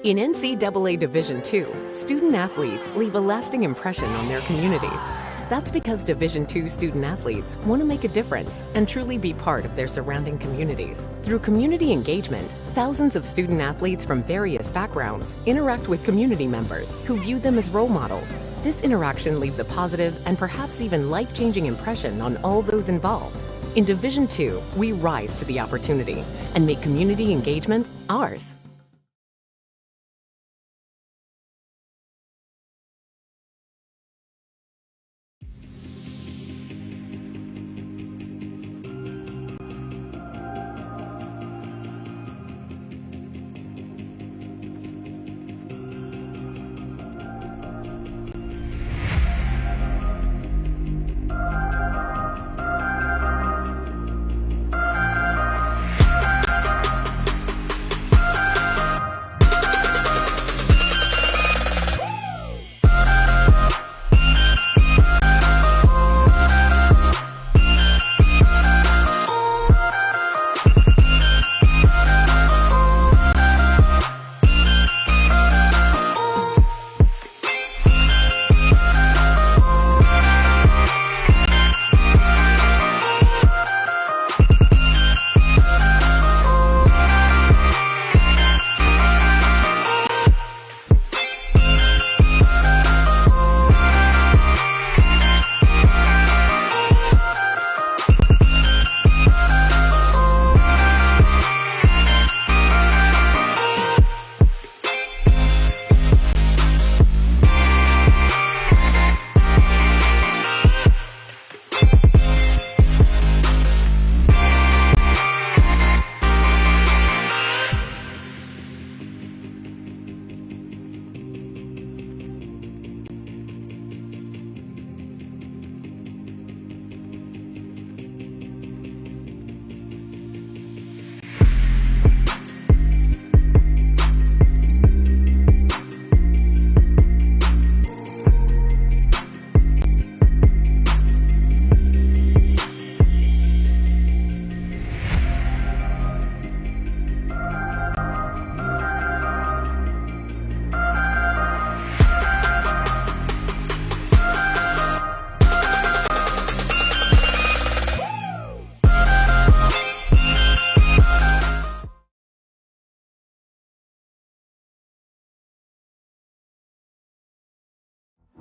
In NCAA Division II, student-athletes leave a lasting impression on their communities. That's because Division II student-athletes want to make a difference and truly be part of their surrounding communities. Through community engagement, thousands of student-athletes from various backgrounds interact with community members who view them as role models. This interaction leaves a positive and perhaps even life-changing impression on all those involved. In Division II, we rise to the opportunity and make community engagement ours.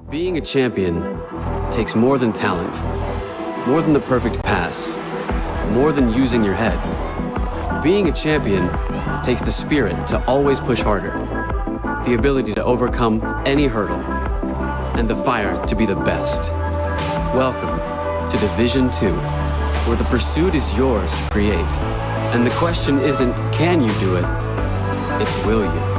Being a champion takes more than talent, more than the perfect pass, more than using your head. Being a champion takes the spirit to always push harder, the ability to overcome any hurdle, and the fire to be the best. Welcome to Division II, where the pursuit is yours to create. And the question isn't, can you do it? It's, will you?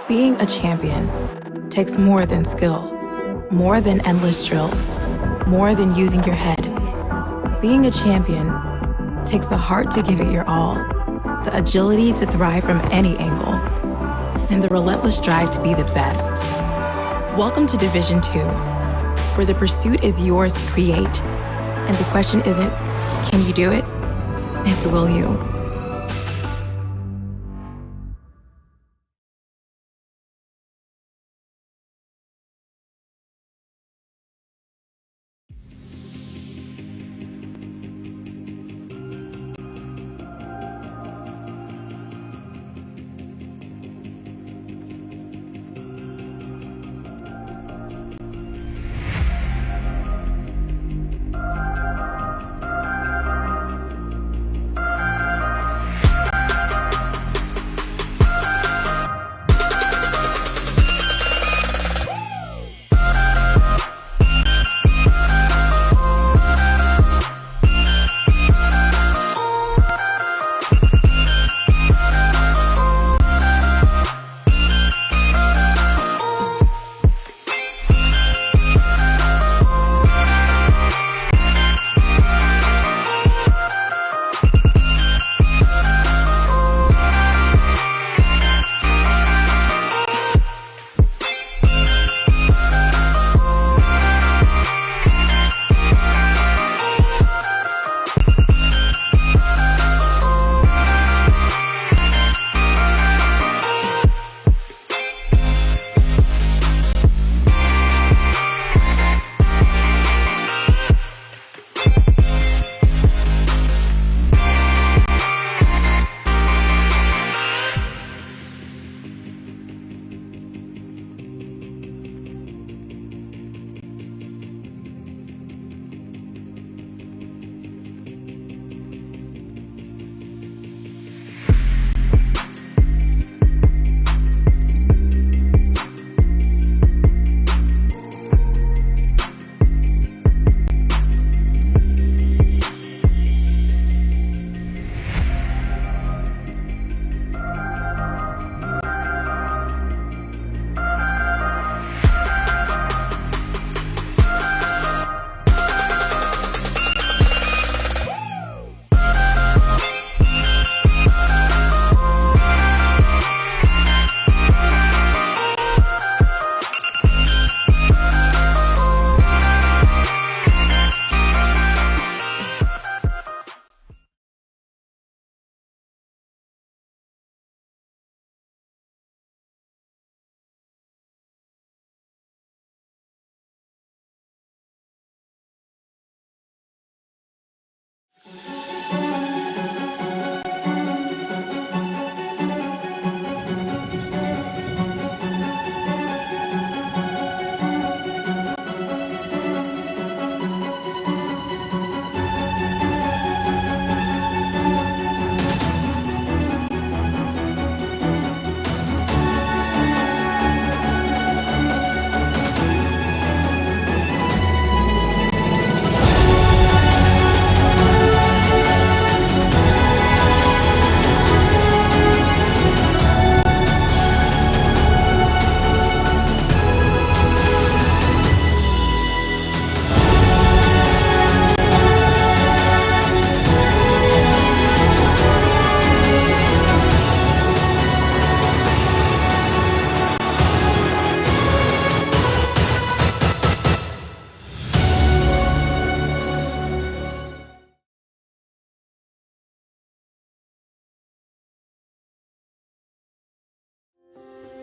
Being a champion takes more than skill, more than endless drills, more than using your head. Being a champion takes the heart to give it your all, the agility to thrive from any angle, and the relentless drive to be the best. Welcome to Division 2, where the pursuit is yours to create, and the question isn't, can you do it? It's, will you?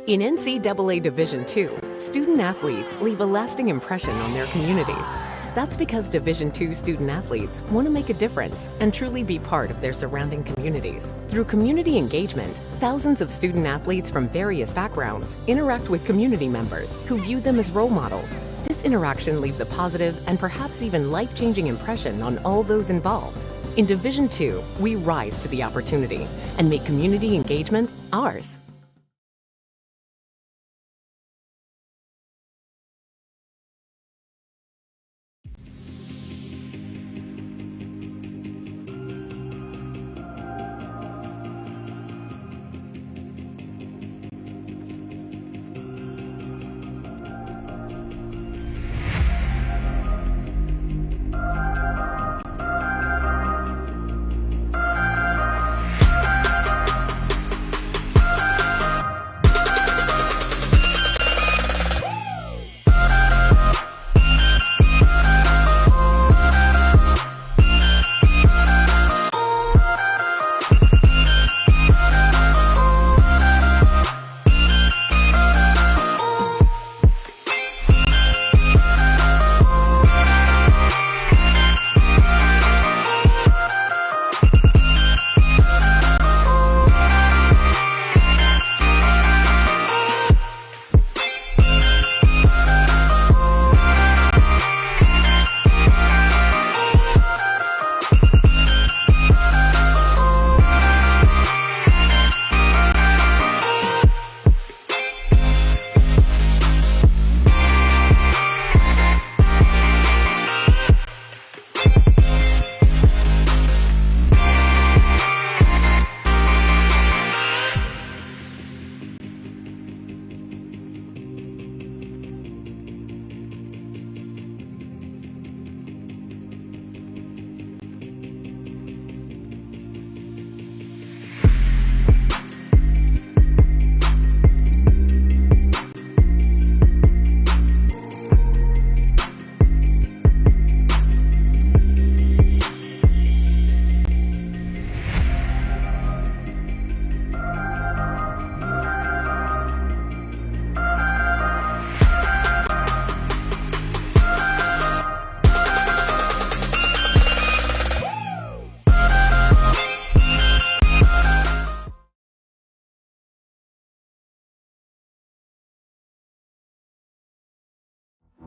In NCAA Division II, student athletes leave a lasting impression on their communities. That's because Division II student athletes want to make a difference and truly be part of their surrounding communities. Through community engagement, thousands of student athletes from various backgrounds interact with community members who view them as role models. This interaction leaves a positive and perhaps even life-changing impression on all those involved. In Division II, we rise to the opportunity and make community engagement ours.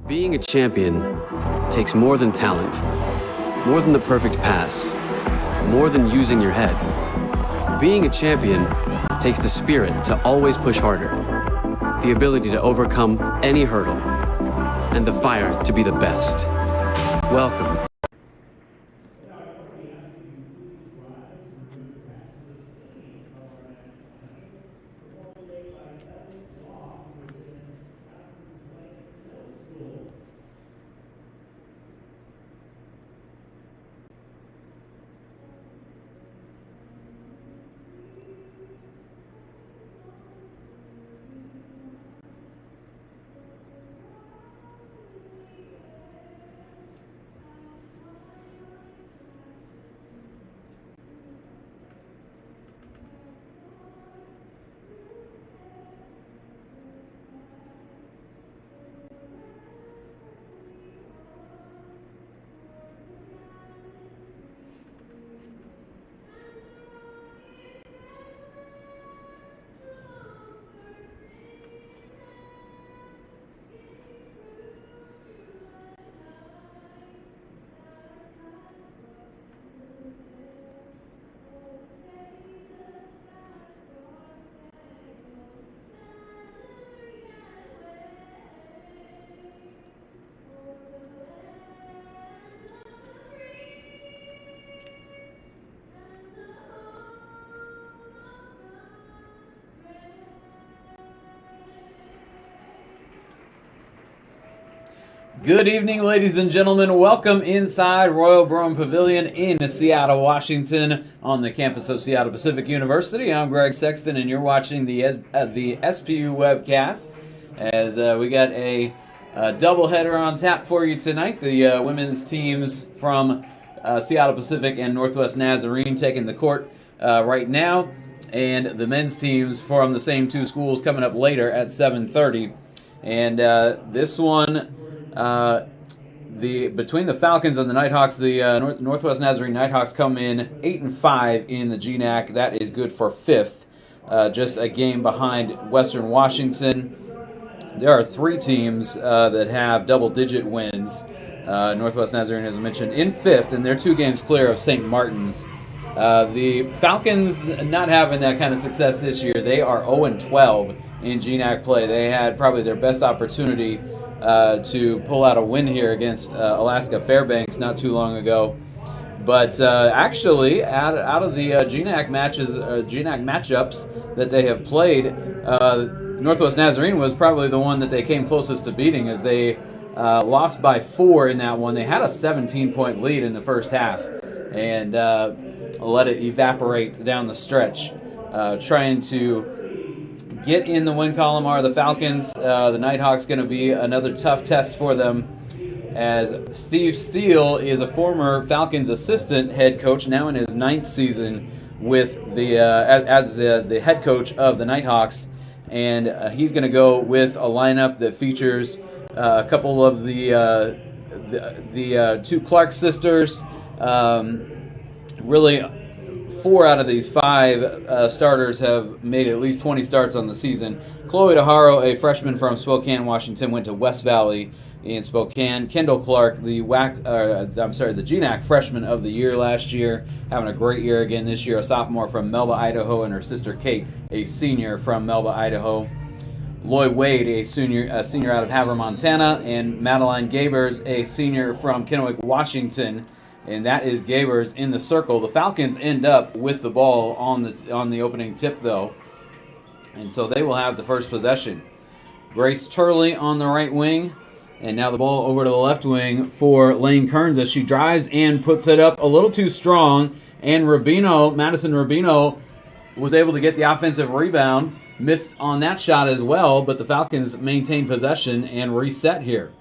Being a champion takes more than talent, more than the perfect pass, more than using your head. Being a champion takes the spirit to always push harder, the ability to overcome any hurdle, and the fire to be the best. Welcome. Good evening, ladies and gentlemen. Welcome inside Royal Brome Pavilion in Seattle, Washington, on the campus of Seattle Pacific University. I'm Greg Sexton, and you're watching the SPU webcast as we got a doubleheader on tap for you tonight. The women's teams from Seattle Pacific and Northwest Nazarene taking the court right now, and the men's teams from the same two schools coming up later at 7:30. And this one. Between the Falcons and the Nighthawks, the Northwest Nazarene Nighthawks come in 8-5 in the GNAC. That is good for fifth, just a game behind Western Washington. There are three teams that have double-digit wins. Northwest Nazarene, as I mentioned, in fifth, and they're 2 games clear of St. Martin's. The Falcons not having that kind of success this year. They are 0-12 in GNAC play. They had probably their best opportunity to pull out a win here against Alaska Fairbanks not too long ago. But actually, out of the GNAC matchups that they have played, Northwest Nazarene was probably the one that they came closest to beating, as they lost by 4 in that one. They had a 17-point lead in the first half and let it evaporate down the stretch. Trying to get in the win column are the Falcons. The Nighthawks going to be another tough test for them, as Steve Steele is a former Falcons assistant head coach, now in his 9th season with as the head coach of the Nighthawks, and he's going to go with a lineup that features a couple of the 2 Clark sisters. Really, 4 out of these 5 starters have made at least 20 starts on the season. Chloe DeHaro, a freshman from Spokane, Washington, went to West Valley in Spokane. Kendall Clark, the GNAC freshman of the year last year, having a great year again this year. A sophomore from Melba, Idaho, and her sister Kate, a senior from Melba, Idaho. Lloyd Wade, a senior out of Havre, Montana, and Madeline Gabers, a senior from Kennewick, Washington. And that is Gabers in the circle. The Falcons end up with the ball on the opening tip, though, and so they will have the first possession. Grace Turley on the right wing, and now the ball over to the left wing for Lane Kearns as she drives and puts it up a little too strong. And Madison Rubino, was able to get the offensive rebound, missed on that shot as well, but the Falcons maintain possession and reset here.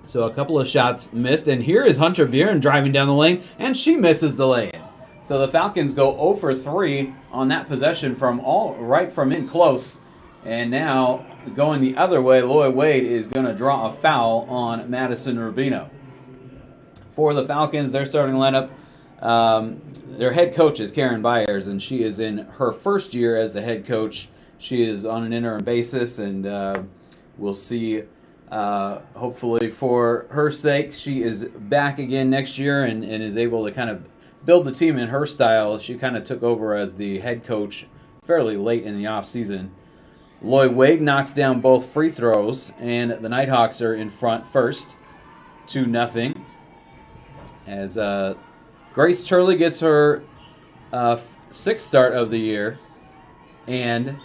So a couple of shots missed, and here is Hunter Buren driving down the lane, and she misses the lay-in. So the Falcons go 0 for 3 on that possession right from in close. And now, going the other way, Lloyd Wade is going to draw a foul on Madison Rubino. For the Falcons, their starting lineup, their head coach is Karen Byers, and she is in her first year as a head coach. She is on an interim basis, and we'll see Hopefully for her sake, she is back again next year and is able to kind of build the team in her style. She kind of took over as the head coach fairly late in the offseason. Lloyd Wade knocks down both free throws, and the Nighthawks are in front first, 2-0. As Grace Turley gets her sixth start of the year, and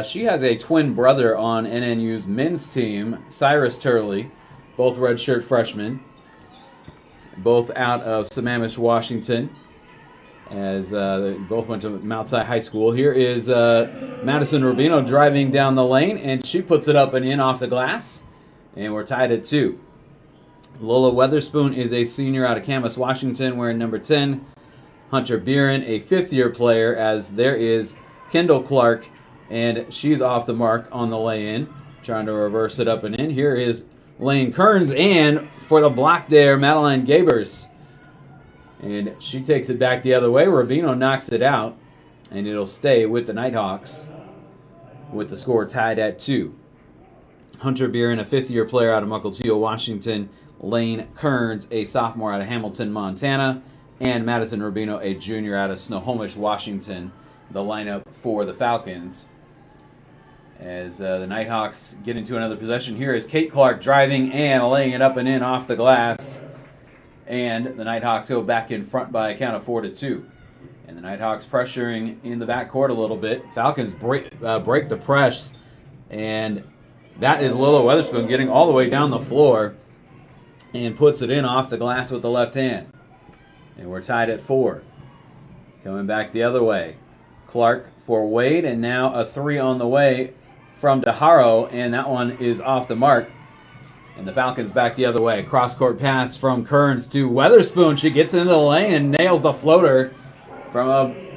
she has a twin brother on NNU's men's team, Cyrus Turley, both redshirt freshmen, both out of Sammamish, Washington, as they both went to Mount Si High School. Here is Madison Rubino driving down the lane, and she puts it up and in off the glass, and we're tied at 2. Lola Weatherspoon is a senior out of Camas, Washington, wearing number 10. Hunter Beeren, a fifth-year player, as there is Kendall Clark, and she's off the mark on the lay-in, trying to reverse it up and in. Here is Lane Kearns, and for the block there, Madeline Gabers. And she takes it back the other way. Rubino knocks it out, and it'll stay with the Nighthawks with the score tied at 2. Hunter Beeren, a fifth-year player out of Mukilteo, Washington. Lane Kearns, a sophomore out of Hamilton, Montana. And Madison Rubino, a junior out of Snohomish, Washington, the lineup for the Falcons. As the Nighthawks get into another possession, here is Kate Clark driving and laying it up and in off the glass. And the Nighthawks go back in front by a count of 4-2. And the Nighthawks pressuring in the backcourt a little bit. Falcons break the press. And that is Lola Weatherspoon getting all the way down the floor and puts it in off the glass with the left hand. And we're tied at 4. Coming back the other way. Clark for Wade, and now a 3 on the way from DeHaro, and that one is off the mark. And the Falcons back the other way. Cross-court pass from Kearns to Weatherspoon. She gets into the lane and nails the floater from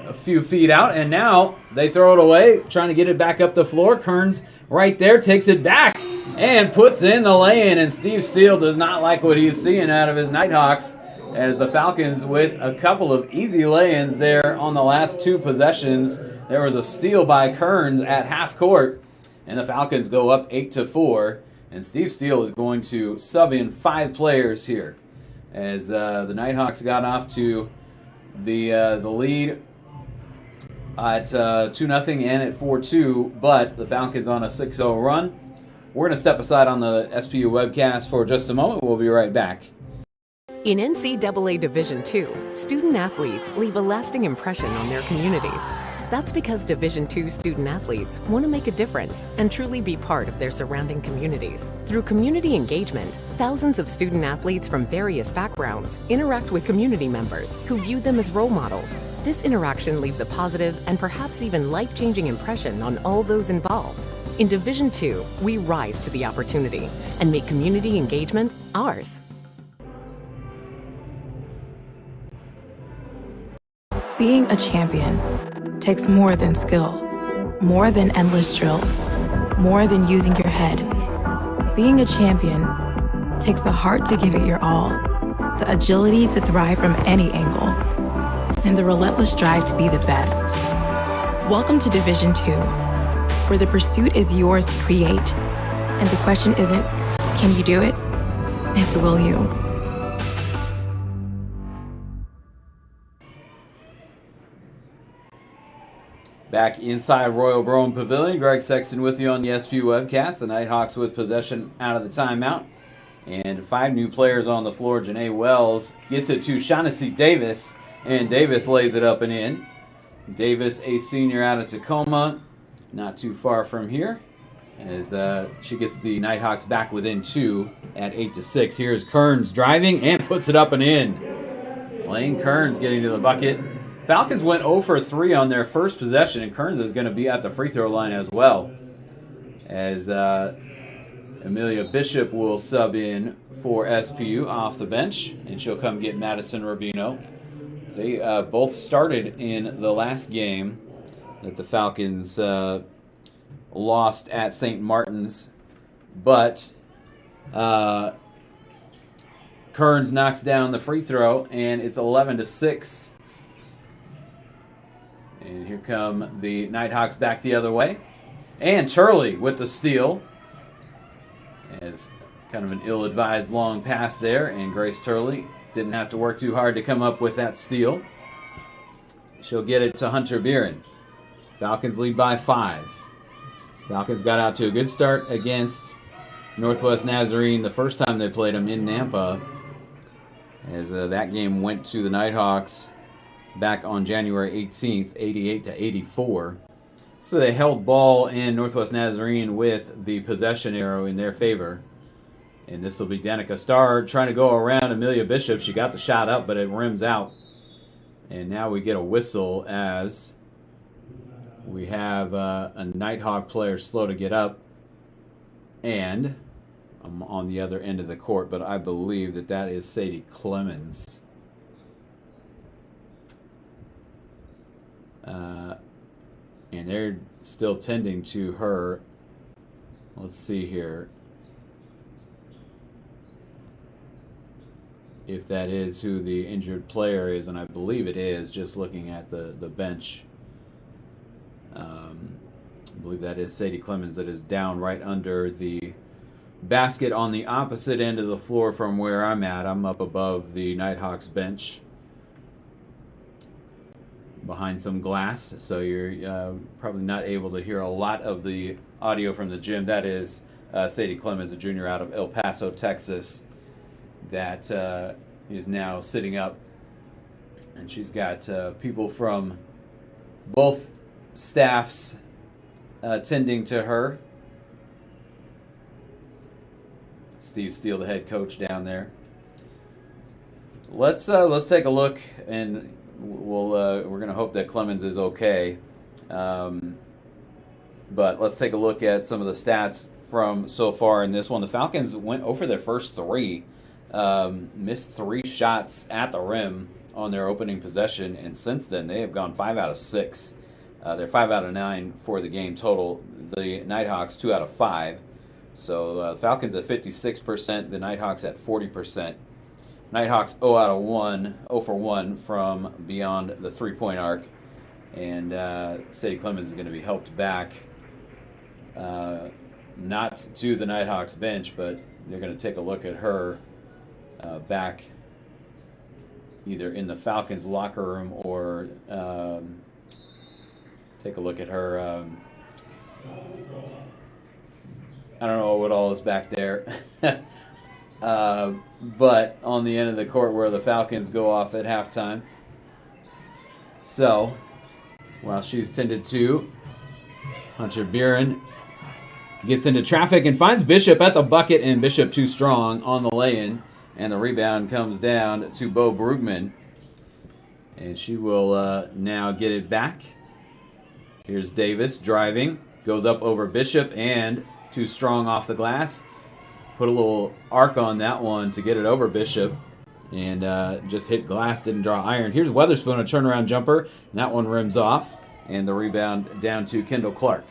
a few feet out. And now they throw it away, trying to get it back up the floor. Kearns right there takes it back and puts in the lay-in. And Steve Steele does not like what he's seeing out of his Nighthawks, as the Falcons with a couple of easy lay-ins there on the last 2 possessions. There was a steal by Kearns at half court, and the Falcons go up 8-4. And Steve Steele is going to sub in 5 players here, as the Nighthawks got off to the lead at 2-0 and at 4-2, but the Falcons on a 6-0 run. We're going to step aside on the SPU webcast for just a moment. We'll be right back. In NCAA Division II, student athletes leave a lasting impression on their communities. That's because Division II student athletes want to make a difference and truly be part of their surrounding communities. Through community engagement, thousands of student athletes from various backgrounds interact with community members who view them as role models. This interaction leaves a positive and perhaps even life-changing impression on all those involved. In Division II, we rise to the opportunity and make community engagement ours. Being a champion takes more than skill, more than endless drills, more than using your head. Being a champion takes the heart to give it your all, the agility to thrive from any angle, and the relentless drive to be the best. Welcome to Division II, where the pursuit is yours to create, and the question isn't, can you do it? It's, will you? Back inside Royal Brown Pavilion, Greg Sexton with you on the SPU webcast. The Nighthawks with possession out of the timeout. And 5 new players on the floor. Janae Wells gets it to Shaughnessy Davis, and Davis lays it up and in. Davis, a senior out of Tacoma, not too far from here, as she gets the Nighthawks back within 2 at 8-6. Here's Kearns driving and puts it up and in. Lane Kearns getting to the bucket. Falcons went 0 for 3 on their first possession, and Kearns is going to be at the free throw line as well, as Amelia Bishop will sub in for SPU off the bench, and she'll come get Madison Rubino. They both started in the last game that the Falcons lost at St. Martin's, but Kearns knocks down the free throw, and it's 11-6. And here come the Nighthawks back the other way. And Turley with the steal, as Kind of an ill-advised long pass there, and Grace Turley didn't have to work too hard to come up with that steal. She'll get it to Hunter Buren. Falcons lead by 5. Falcons got out to a good start against Northwest Nazarene the first time they played them in Nampa, as that game went to the Nighthawks back on January 18th, 88-84. So they held ball in Northwest Nazarene with the possession arrow in their favor. And this will be Danica Starr trying to go around Amelia Bishop. She got the shot up, but it rims out. And now we get a whistle as we have a Nighthawk player slow to get up. And I'm on the other end of the court, but I believe that is Sadie Clemens. And they're still tending to her. Let's see here if that is who the injured player is, and I believe it is, just looking at the bench. I believe that is Sadie Clemens that is down right under the basket on the opposite end of the floor from where I'm at. I'm up above the Nighthawks bench behind some glass, so you're probably not able to hear a lot of the audio from the gym. That is Sadie Clemens, a junior out of El Paso, Texas, that is now sitting up, and she's got people from both staffs tending to her. Steve Steele, the head coach down there. Let's take a look, and we're going to hope that Clemens is okay. But let's take a look at some of the stats from so far in this one. The Falcons went over their first 3, missed 3 shots at the rim on their opening possession, and since then they have gone 5 out of 6. They're 5 out of 9 for the game total. The Nighthawks 2 out of 5. So the Falcons at 56%, the Nighthawks at 40%. Nighthawks 0 out of 1, 0 for 1 from beyond the 3-point arc. And Sadie Clemens is going to be helped back, not to the Nighthawks bench, but they're going to take a look at her back either in the Falcons locker room or take a look at her. I don't know what all is back there. But on the end of the court where the Falcons go off at halftime. So, while she's tended to, Hunter Buren gets into traffic and finds Bishop at the bucket, and Bishop too strong on the lay-in. And the rebound comes down to Bo Brugman. And she will now get it back. Here's Davis driving. Goes up over Bishop and too strong off the glass. Put a little arc on that one to get it over Bishop. And just hit glass, didn't draw iron. Here's Weatherspoon, a turnaround jumper. And that one rims off. And the rebound down to Kendall Clark.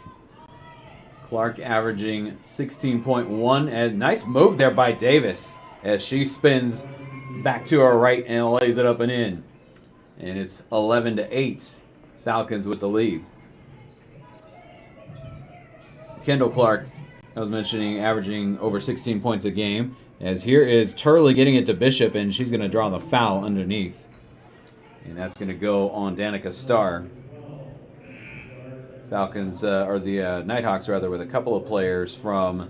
Clark averaging 16.1. And nice move there by Davis as she spins back to her right and lays it up and in. And it's 11-8. Falcons with the lead. Kendall Clark, I was mentioning, averaging over 16 points a game. As here is Turley getting it to Bishop, and she's going to draw the foul underneath. And that's going to go on Danica Starr. Falcons, or the Nighthawks rather, with a couple of players from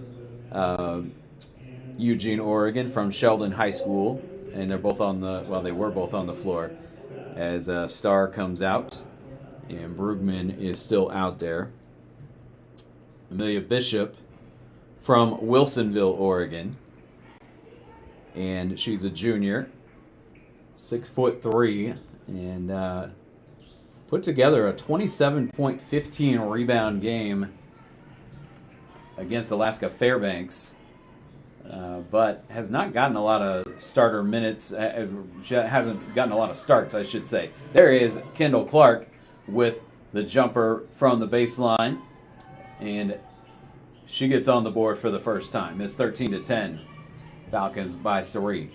Eugene, Oregon, from Sheldon High School. And they're both on the, well, they were both on the floor. As Starr comes out, and Brugman is still out there. Amelia Bishop from Wilsonville, Oregon. And she's a junior, 6'3", and put together a 27.15 rebound game against Alaska Fairbanks, but has not gotten a lot of starter minutes, hasn't gotten a lot of starts, I should say. There is Kendall Clark with the jumper from the baseline, and she gets on the board for the first time. It's 13-10. Falcons by 3.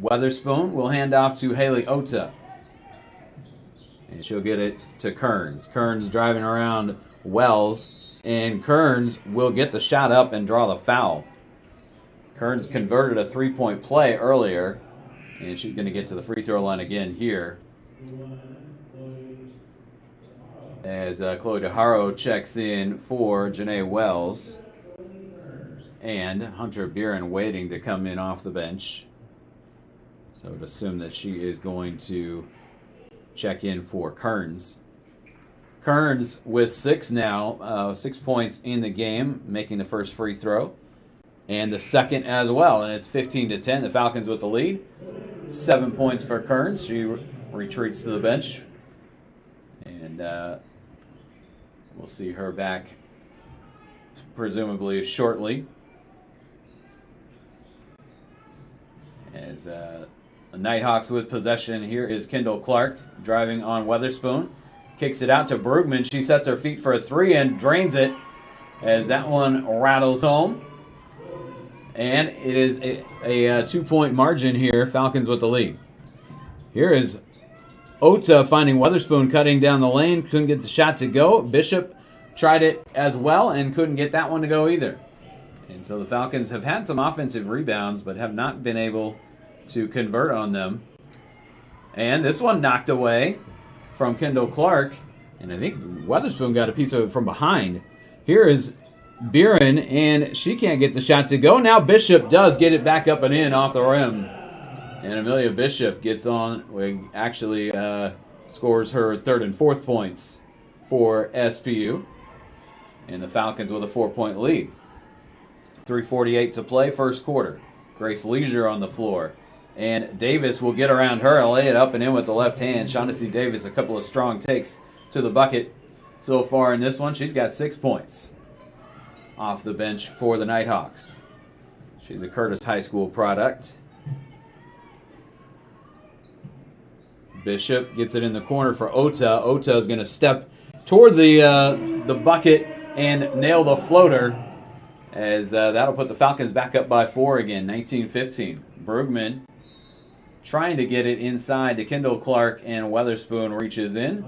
Weatherspoon will hand off to Haley Ota. And she'll get it to Kearns. Kearns driving around Wells. And Kearns will get the shot up and draw the foul. Kearns converted a three-point play earlier, and she's going to get to the free throw line again here. As Chloe DeHaro checks in for Janae Wells. And Hunter Buren waiting to come in off the bench. So I would assume that she is going to check in for Kearns. Kearns with 6 now, 6 points in the game, making the first free throw. And the second as well, and it's 15-10. The Falcons with the lead. 7 points for Kearns. She retreats to the bench. And we'll see her back presumably shortly. As the Nighthawks with possession, here is Kendall Clark driving on Weatherspoon. Kicks it out to Brugman. She sets her feet for a 3 and drains it as that one rattles home. And it is a 2-point margin here. Falcons with the lead. Here is Ota finding Weatherspoon cutting down the lane. Couldn't get the shot to go. Bishop tried it as well and couldn't get that one to go either. And so the Falcons have had some offensive rebounds but have not been able to convert on them. And this one knocked away from Kendall Clark. And I think Weatherspoon got a piece of it from behind. Here is Buren, and she can't get the shot to go. Now Bishop does get it back up and in off the rim. And Amelia Bishop gets on, actually scores her third and fourth points for SPU. And the Falcons with a 4-point lead. 3:48 to play, first quarter. Grace Leisure on the floor. And Davis will get around her and lay it up and in with the left hand. Shaughnessy Davis, a couple of strong takes to the bucket so far in this one. She's got 6 points off the bench for the Nighthawks. She's a Curtis High School product. Bishop gets it in the corner for Ota. Ota is going to step toward the bucket and nail the floater, as that'll put the Falcons back up by 4 again, 19-15. Brugman trying to get it inside to Kendall Clark, and Weatherspoon reaches in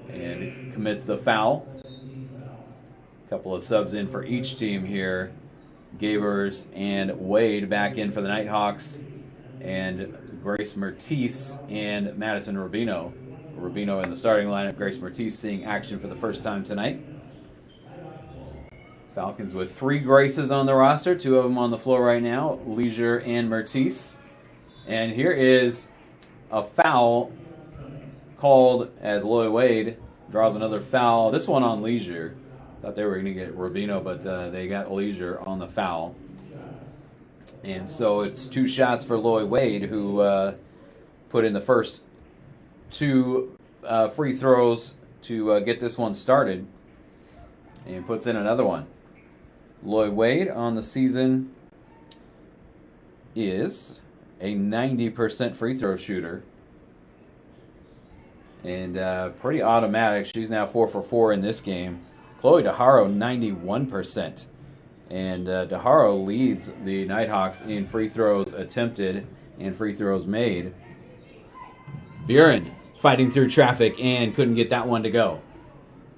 and commits the foul. A couple of subs in for each team here. Gabers and Wade back in for the Nighthawks, and Grace Mertice and Madison Rubino. Rubino in the starting lineup. Grace Mertice seeing action for the first time tonight. Falcons with 3 Graces on the roster, 2 of them on the floor right now, Leisure and Mertice. And here is a foul called as Loy Wade draws another foul. This one on Leisure. Thought they were going to get Rubino, but they got Leisure on the foul. And so it's 2 shots for Loy Wade, who put in the first 2 free throws to get this one started, and puts in another one. Loy Wade on the season is a 90% free throw shooter, and pretty automatic. She's now 4 for 4 in this game. Chloe DeHaro, 91%. And DeHaro leads the Nighthawks in free throws attempted and free throws made. Buren fighting through traffic and couldn't get that one to go.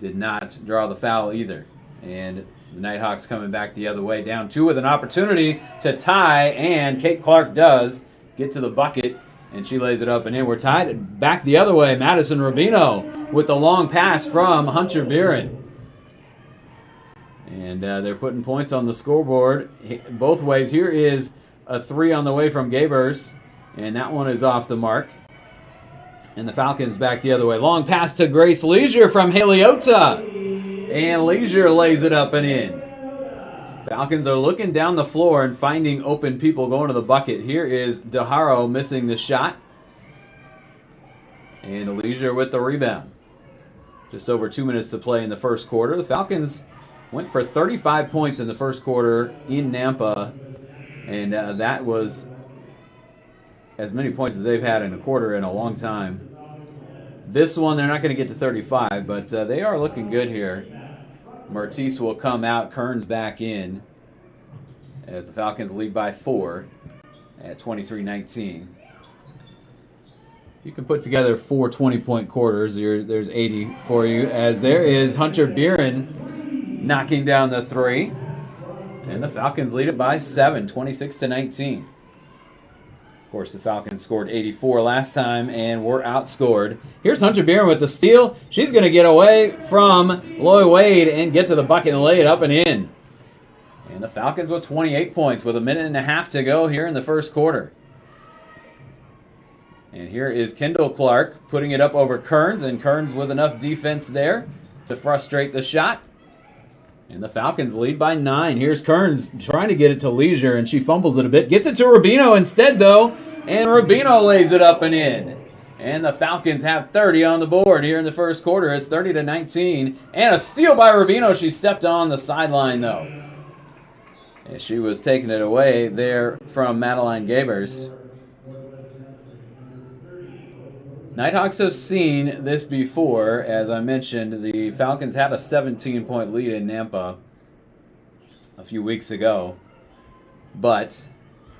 Did not draw the foul either. And the Nighthawks coming back the other way, down 2 with an opportunity to tie, and Kate Clark does get to the bucket, and she lays it up and in. We're tied back the other way. Madison Rubino with the long pass from Hunter Buren. And they're putting points on the scoreboard both ways. Here is a 3 on the way from Gabers, and that one is off the mark. And the Falcons back the other way. Long pass to Grace Leisure from Haley Ota. And Leisure lays it up and in. Falcons are looking down the floor and finding open people going to the bucket. Here is DeHaro missing the shot. And Leisure with the rebound. Just over 2 minutes to play in the first quarter. The Falcons went for 35 points in the first quarter in Nampa. And that was as many points as they've had in a quarter in a long time. This one, they're not going to get to 35, but they are looking good here. Mertice will come out, Kearns back in, as the Falcons lead by 4 at 23-19. You can put together 4 20-point quarters. There's 80 for you, as there is Hunter Buren knocking down the 3. And the Falcons lead it by 7, 26-19. Of course, the Falcons scored 84 last time and were outscored. Here's Hunter Beeren with the steal. She's going to get away from Loy Wade and get to the bucket and lay it up and in. And the Falcons with 28 points with a minute and a half to go here in the first quarter. And here is Kendall Clark putting it up over Kearns, and Kearns with enough defense there to frustrate the shot. And the Falcons lead by 9. Here's Kearns trying to get it to Leisure, and she fumbles it a bit. Gets it to Rubino instead, though, and Rubino lays it up and in. And the Falcons have 30 on the board here in the first quarter. It's 30-19. And a steal by Rubino. She stepped on the sideline, though. And she was taking it away there from Madeline Gabers. Nighthawks have seen this before. As I mentioned, the Falcons had a 17-point lead in Nampa a few weeks ago. But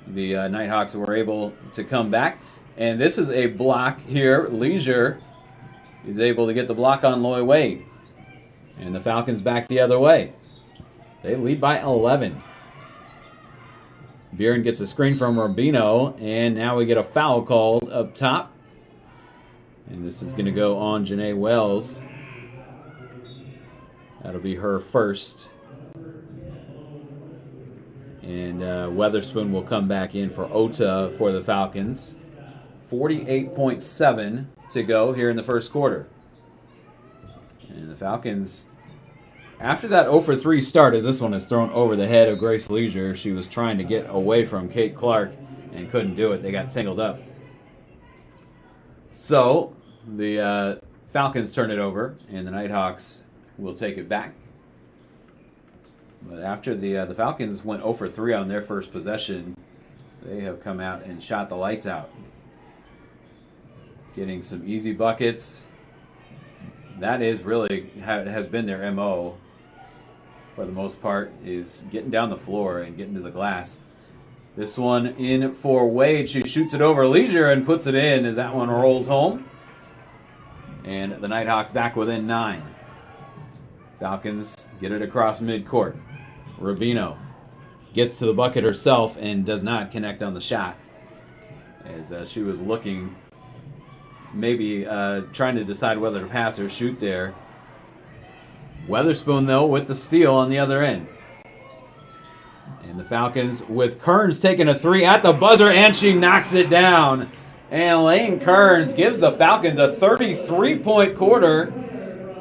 the Nighthawks were able to come back. And this is a block here. Leisure is able to get the block on Loy Wade. And the Falcons back the other way. They lead by 11. Beeren gets a screen from Rubino. And now we get a foul called up top. And this is going to go on Janae Wells. That'll be her first. And Weatherspoon will come back in for Ota for the Falcons. 48.7 to go here in the first quarter. And the Falcons, after that 0 for 3 start, as this one is thrown over the head of Grace Leisure, she was trying to get away from Kate Clark and couldn't do it. They got tangled up. So the Falcons turn it over, and the Nighthawks will take it back. But after the Falcons went 0 for 3 on their first possession, they have come out and shot the lights out. Getting some easy buckets. That is really has been their MO for the most part, is getting down the floor and getting to the glass. This one in for Wade. She shoots it over Leisure and puts it in as that one rolls home. And the Nighthawks back within 9. Falcons get it across midcourt. Rubino gets to the bucket herself and does not connect on the shot, as she was looking, maybe trying to decide whether to pass or shoot there. Weatherspoon, though, with the steal on the other end. And the Falcons with Kearns taking a 3 at the buzzer, and she knocks it down. And Lane Kearns gives the Falcons a 33-point quarter.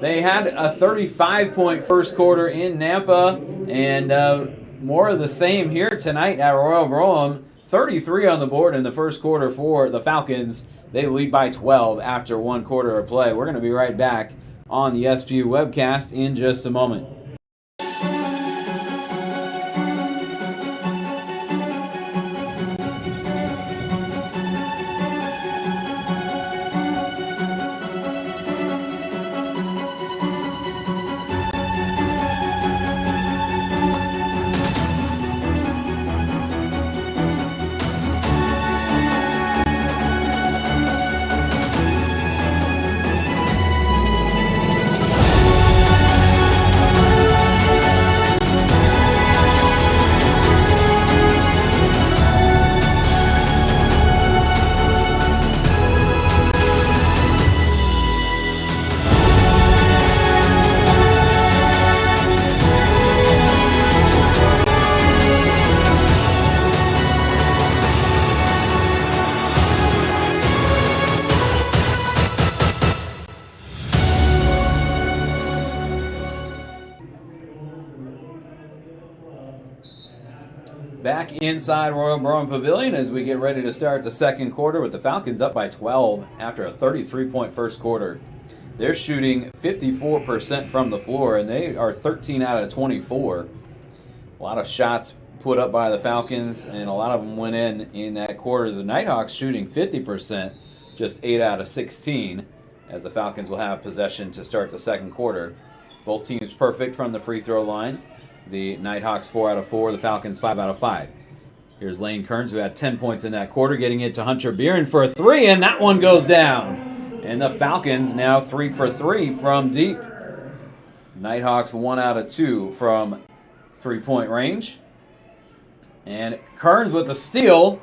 They had a 35-point first quarter in Nampa, and more of the same here tonight at Royal Brougham. 33 on the board in the first quarter for the Falcons. They lead by 12 after 1 quarter of play. We're going to be right back on the SPU webcast in just a moment. Back inside Royal Brougham Pavilion as we get ready to start the second quarter with the Falcons up by 12 after a 33-point first quarter. They're shooting 54% from the floor, and they are 13 out of 24. A lot of shots put up by the Falcons, and a lot of them went in that quarter. The Nighthawks shooting 50%, just 8 out of 16, as the Falcons will have possession to start the second quarter. Both teams perfect from the free throw line. The Nighthawks 4 out of 4, the Falcons 5 out of 5. Here's Lane Kearns, who had 10 points in that quarter, getting it to Hunter Beeren for a 3, and that one goes down. And the Falcons now 3 for 3 from deep. Nighthawks 1 out of 2 from three-point range. And Kearns with the steal.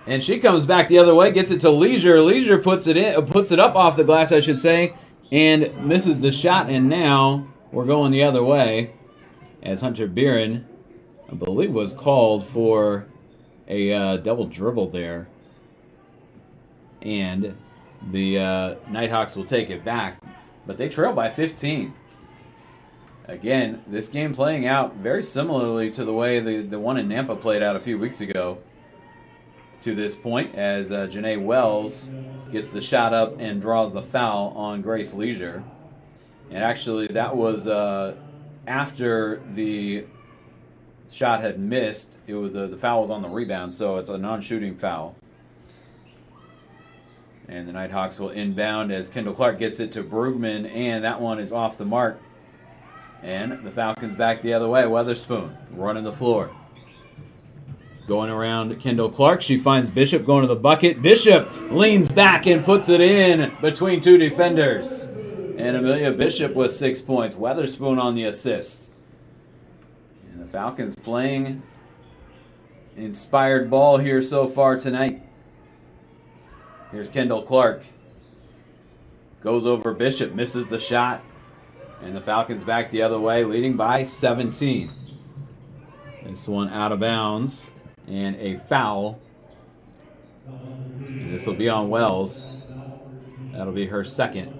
And she comes back the other way, gets it to Leisure. Leisure puts it up off the glass, I should say, and misses the shot. And now we're going the other way as Hunter Beeren, I believe, was called for a double dribble there. And the Nighthawks will take it back, but they trail by 15. Again, this game playing out very similarly to the way the one in Nampa played out a few weeks ago to this point, as Janae Wells gets the shot up and draws the foul on Grace Leisure. And actually, that was after the shot had missed. It was the foul was on the rebound, so it's a non-shooting foul. And the Nighthawks will inbound as Kendall Clark gets it to Brugman, and that one is off the mark. And the Falcons back the other way. Weatherspoon running the floor. Going around Kendall Clark. She finds Bishop going to the bucket. Bishop leans back and puts it in between two defenders. And Amelia Bishop with 6 points. Weatherspoon on the assist. And the Falcons playing inspired ball here so far tonight. Here's Kendall Clark. Goes over Bishop. Misses the shot. And the Falcons back the other way, leading by 17. This one out of bounds. And a foul. And this will be on Wells. That'll be her second.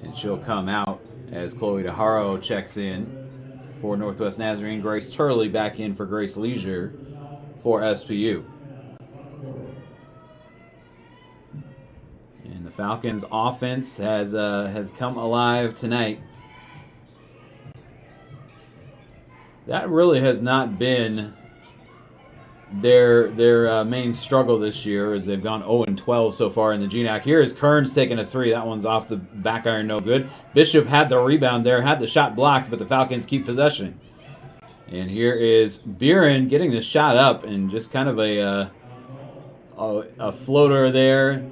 And she'll come out as Chloe DeHaro checks in for Northwest Nazarene. Grace Turley back in for Grace Leisure for SPU. And the Falcons' offense has come alive tonight. That really has not been their main struggle this year, as they've gone 0-12 so far in the GNAC. Here is Kearns taking a three. That one's off the back iron, no good. Bishop had the rebound there, had the shot blocked, but the Falcons keep possession. And here is Beeren getting the shot up, and just kind of a floater there.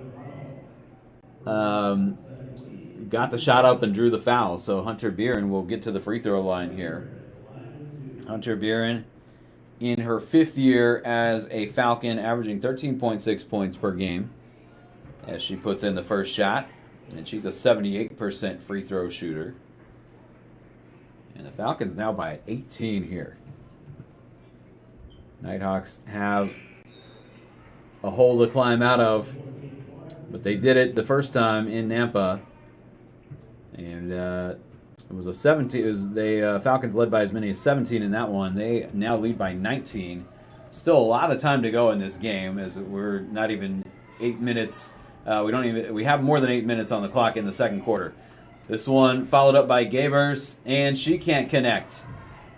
Got the shot up and drew the foul. So Hunter Beeren will get to the free throw line here. Hunter Beeren, in her 5th year as a Falcon, averaging 13.6 points per game as she puts in the first shot. And she's a 78% free throw shooter. And the Falcons now by 18 here. Nighthawks have a hole to climb out of, but they did it the first time in Nampa. And it was a 17. It was the Falcons led by as many as 17 in that one. They now lead by 19. Still a lot of time to go in this game, as we're not even 8 minutes. We have more than 8 minutes on the clock in the second quarter. This one followed up by Gabers, and she can't connect.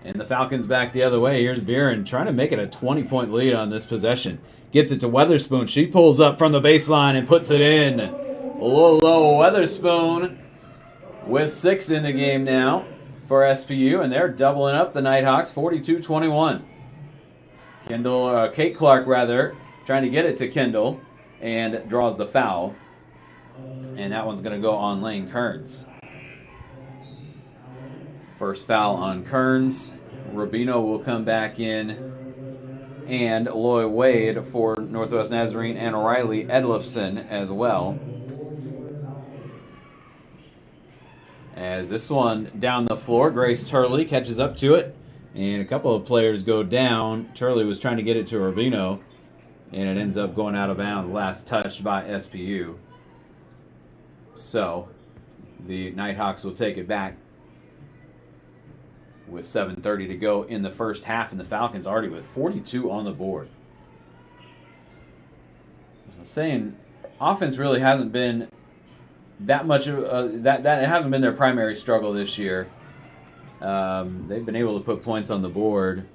And the Falcons back the other way. Here's Beeren trying to make it a 20-point lead on this possession. Gets it to Weatherspoon. She pulls up from the baseline and puts it in. Low Weatherspoon with 6 in the game now for SPU, and they're doubling up the Nighthawks, 42-21. Kate Clark, trying to get it to Kendall, and draws the foul. And that one's going to go on Lane Kearns. First foul on Kearns. Rubino will come back in. And Loy Wade for Northwest Nazarene, and Riley Edlifson as well. As this one down the floor, Grace Turley catches up to it. And a couple of players go down. Turley was trying to get it to Rubino, and it ends up going out of bounds. Last touch by SPU. So the Nighthawks will take it back with 7:30 to go in the first half, and the Falcons already with 42 on the board. I was saying, offense really hasn't been that much of that it hasn't been their primary struggle this year. They've been able to put points on the board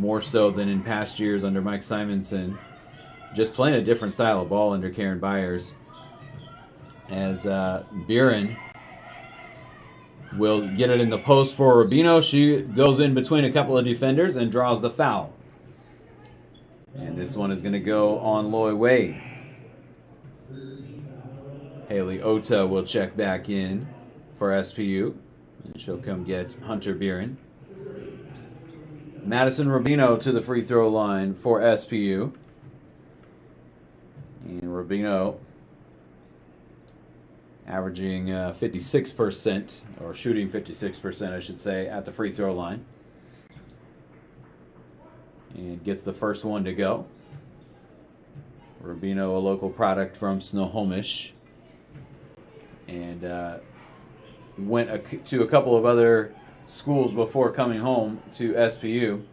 more so than in past years under Mike Simonson. Just playing a different style of ball under Karen Byers. As Beeren will get it in the post for Rubino. She goes in between a couple of defenders and draws the foul. And this one is going to go on Loy Wade. Haley Ota will check back in for SPU. And she'll come get Hunter Beeren. Madison Rubino to the free throw line for SPU. And Rubino averaging 56%, or shooting 56%, I should say, at the free throw line. And gets the first one to go. Rubino, a local product from Snohomish. And went to a couple of other schools before coming home to SPU.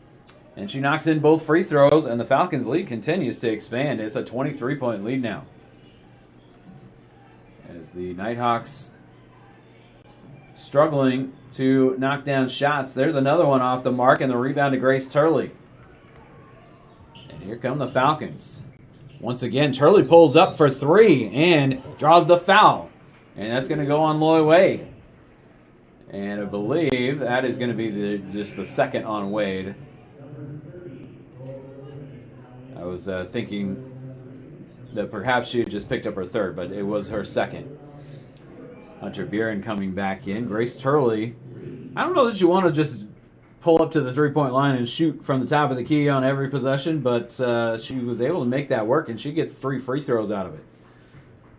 And she knocks in both free throws, and the Falcons' lead continues to expand. It's a 23-point lead now, as the Nighthawks struggling to knock down shots. There's another one off the mark, and the rebound to Grace Turley. And here come the Falcons. Once again, Turley pulls up for three and draws the foul. And that's going to go on Loy Wade. And I believe that is going to be just the second on Wade. I was thinking that perhaps she had just picked up her third, but it was her second. Hunter Buren coming back in. Grace Turley, I don't know that you want to just pull up to the three-point line and shoot from the top of the key on every possession, but she was able to make that work, and she gets 3 free throws out of it.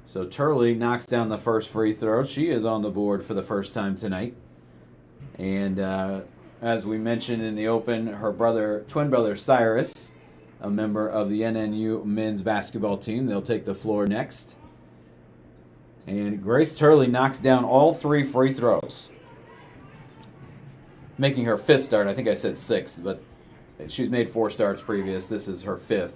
So Turley knocks down the first free throw. She is on the board for the first time tonight. And as we mentioned in the open, her twin brother Cyrus, a member of the NNU men's basketball team, they'll take the floor next. And Grace Turley knocks down all 3 free throws, making her 5th start. I think I said 6th, but she's made 4 starts previous. This is her 5th.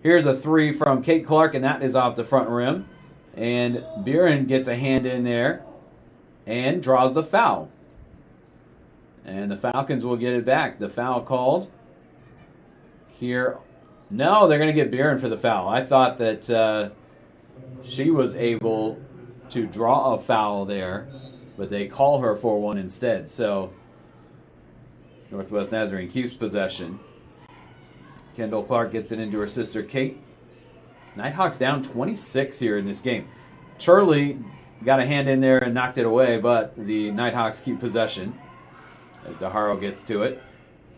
Here's a 3 from Kate Clark, and that is off the front rim. And Buren gets a hand in there and draws the foul. And the Falcons will get it back. The foul called here. No, they're going to get Buren for the foul. I thought that she was able to draw a foul there, but they call her for one instead. So Northwest Nazarene keeps possession. Kendall Clark gets it into her sister Kate. Nighthawks down 26 here in this game. Turley got a hand in there and knocked it away, but the Nighthawks keep possession as DeHaro gets to it.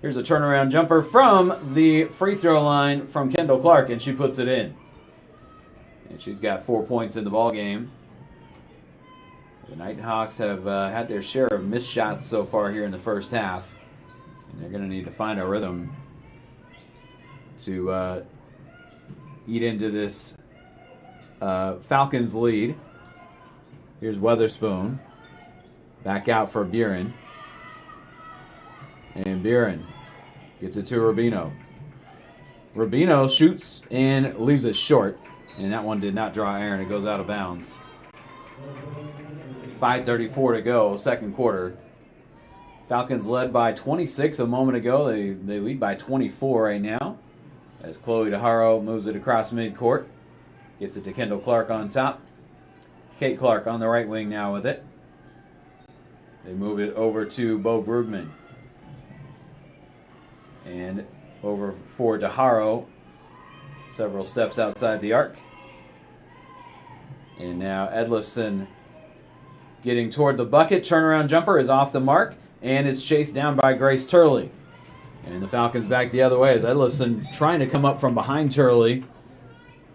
Here's a turnaround jumper from the free throw line from Kendall Clark, and she puts it in. And she's got 4 points in the ball game. The Nighthawks have had their share of missed shots so far here in the first half. And they're going to need to find a rhythm to eat into this Falcons lead. Here's Weatherspoon. Back out for Buren. And Buren gets it to Rubino. Rubino shoots and leaves it short. And that one did not draw Aaron. It goes out of bounds. 5:34 to go, second quarter. Falcons led by 26 a moment ago. They lead by 24 right now, as Chloe DeHaro moves it across midcourt. Gets it to Kendall Clark on top. Kate Clark on the right wing now with it. They move it over to Bo Brugman. And over for DeHaro. Several steps outside the arc. And now Edlifson getting toward the bucket. Turnaround jumper is off the mark. And it's chased down by Grace Turley. And the Falcons back the other way as Edlifson trying to come up from behind Turley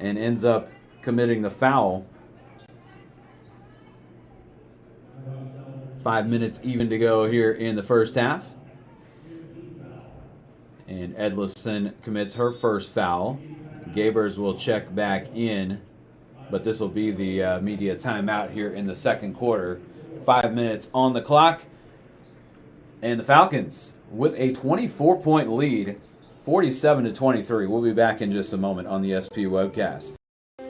and ends up committing the foul. 5 minutes even to go here in the first half. And Edlifson commits her first foul. Gabers will check back in, but this will be the media timeout here in the second quarter. 5 minutes on the clock. And the Falcons with a 24-point lead, 47-23. We'll be back in just a moment on the SP webcast.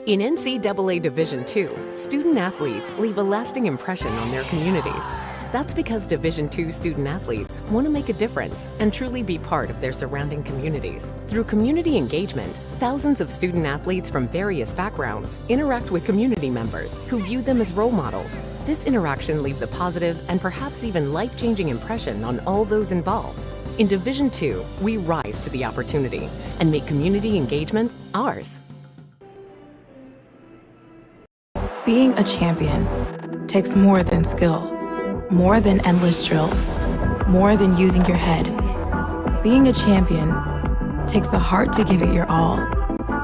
In NCAA Division II, student athletes leave a lasting impression on their communities. That's because Division II student athletes want to make a difference and truly be part of their surrounding communities. Through community engagement, thousands of student athletes from various backgrounds interact with community members who view them as role models. This interaction leaves a positive and perhaps even life-changing impression on all those involved. In Division II, we rise to the opportunity and make community engagement ours. Being a champion takes more than skill, more than endless drills, more than using your head. Being a champion takes the heart to give it your all,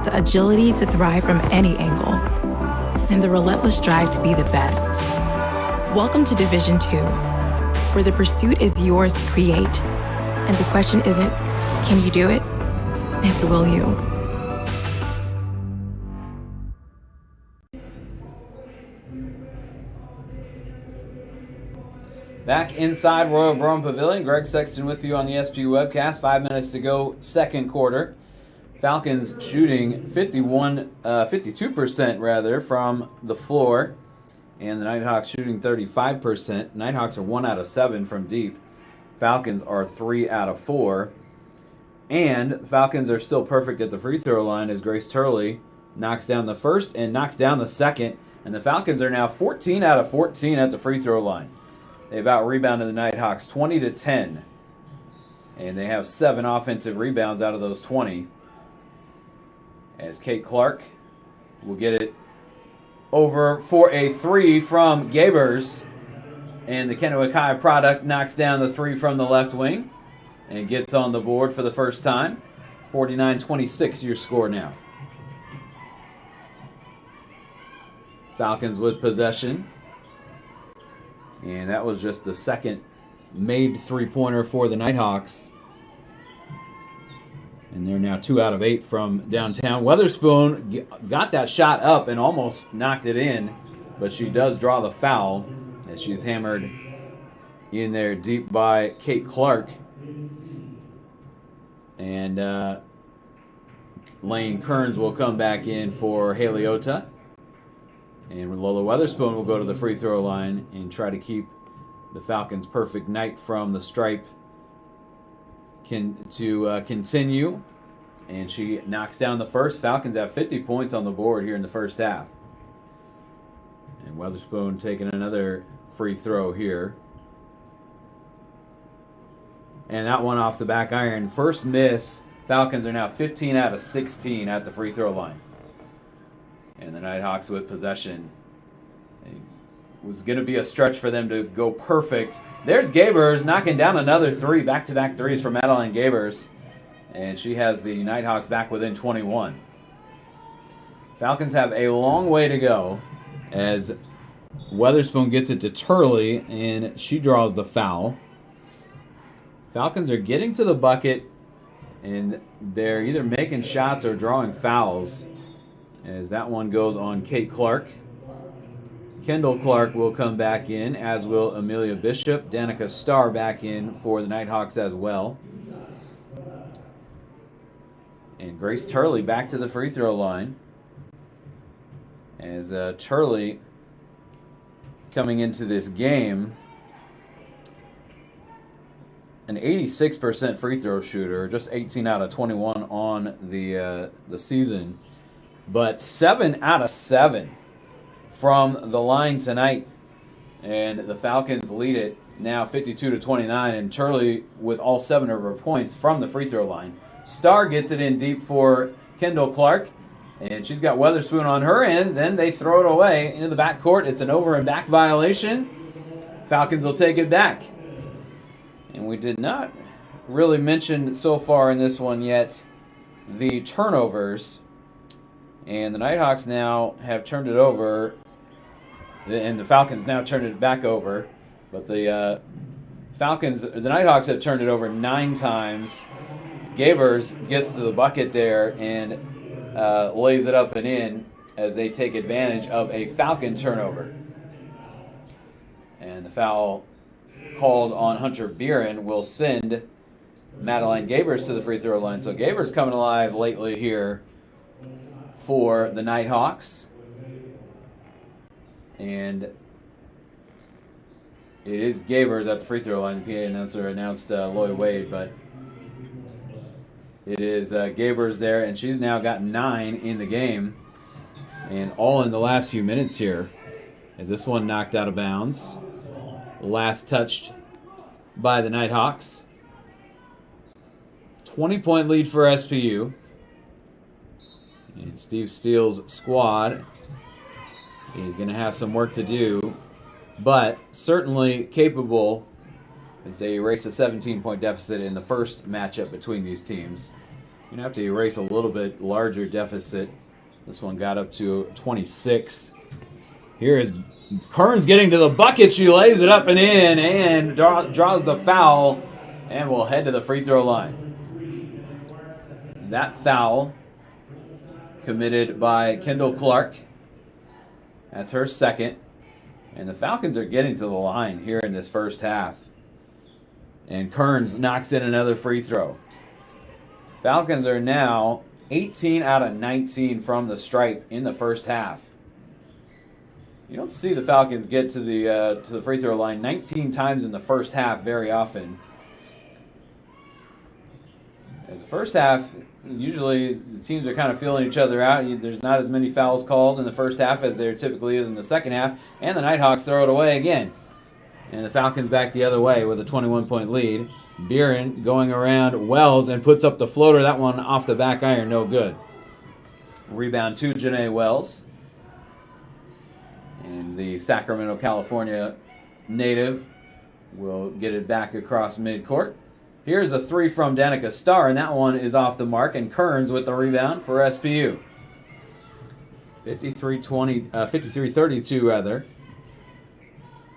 the agility to thrive from any angle, and the relentless drive to be the best. Welcome to Division 2, where the pursuit is yours to create, and the question isn't, can you do it? It's, will you? Back inside Royal Brown Pavilion, Greg Sexton with you on the SPU webcast. 5 minutes to go, second quarter. Falcons shooting 52% rather from the floor, and the Nighthawks shooting 35%. Nighthawks are 1 out of 7 from deep. Falcons are 3 out of 4. And the Falcons are still perfect at the free throw line as Grace Turley knocks down the first and knocks down the second. And the Falcons are now 14 out of 14 at the free throw line. They've out-rebounded the Nighthawks 20-10. And they have 7 offensive rebounds out of those 20. As Kate Clark will get it over for a 3 from Gabers. And the Kennewick High product knocks down the 3 from the left wing and gets on the board for the first time. 49-26 your score now. Falcons with possession. And that was just the second made three-pointer for the Nighthawks. And they're now 2 out of 8 from downtown. Weatherspoon got that shot up and almost knocked it in, but she does draw the foul as she's hammered in there deep by Kate Clark. And Lane Kearns will come back in for Haley Ota. And Lola Weatherspoon will go to the free throw line and try to keep the Falcons' perfect night from the stripe continue. And she knocks down the first. Falcons have 50 points on the board here in the first half. And Weatherspoon taking another free throw here. And that one off the back iron. First miss. Falcons are now 15 out of 16 at the free throw line. And the Nighthawks with possession. It was going to be a stretch for them to go perfect. There's Gabers knocking down another 3. Back-to-back threes for Madeline Gabers. And she has the Nighthawks back within 21. Falcons have a long way to go as Weatherspoon gets it to Turley, and she draws the foul. Falcons are getting to the bucket, and they're either making shots or drawing fouls. As that one goes on Kate Clark. Kendall Clark will come back in, as will Amelia Bishop. Danica Starr back in for the Nighthawks as well. And Grace Turley back to the free throw line. As Turley coming into this game, an 86% free throw shooter, just 18 out of 21 on the season. But 7 out of 7 from the line tonight. And the Falcons lead it now 52-29. And Turley with all 7 of her points from the free throw line. Starr gets it in deep for Kendall Clark. And she's got Weatherspoon on her end. Then they throw it away into the backcourt. It's an over and back violation. Falcons will take it back. And we did not really mention so far in this one yet the turnovers. And the Nighthawks now have turned it over, and the Falcons now turned it back over. But the Nighthawks have turned it over 9 times. Gabers gets to the bucket there and lays it up and in as they take advantage of a Falcon turnover. And the foul called on Hunter Beeren will send Madeline Gabers to the free throw line. So Gabers coming alive lately here for the Nighthawks. And it is Gabers at the free throw line. The PA announcer announced Lloyd Wade, but it is Gabers there, and she's now got 9 in the game. And all in the last few minutes here. As this one knocked out of bounds. Last touched by the Nighthawks. 20-point lead for SPU. And Steve Steele's squad is going to have some work to do, but certainly capable as they erase a 17-point deficit in the first matchup between these teams. You're going to have to erase a little bit larger deficit. This one got up to 26. Here is Kearns getting to the bucket. She lays it up and in and draws the foul and will head to the free throw line. That foul committed by Kendall Clark. That's her second. And the Falcons are getting to the line here in this first half. And Kearns knocks in another free throw. Falcons are now 18 out of 19 from the stripe in the first half. You don't see the Falcons get to the free throw line 19 times in the first half very often. As the first half, usually the teams are kind of feeling each other out. There's not as many fouls called in the first half as there typically is in the second half. And the Nighthawks throw it away again. And the Falcons back the other way with a 21-point lead. Buren going around Wells and puts up the floater. That one off the back iron, no good. Rebound to Janae Wells. And the Sacramento, California native will get it back across midcourt. Here's a three from Danica Starr, and that one is off the mark. And Kearns with the rebound for SPU. 53-32 rather.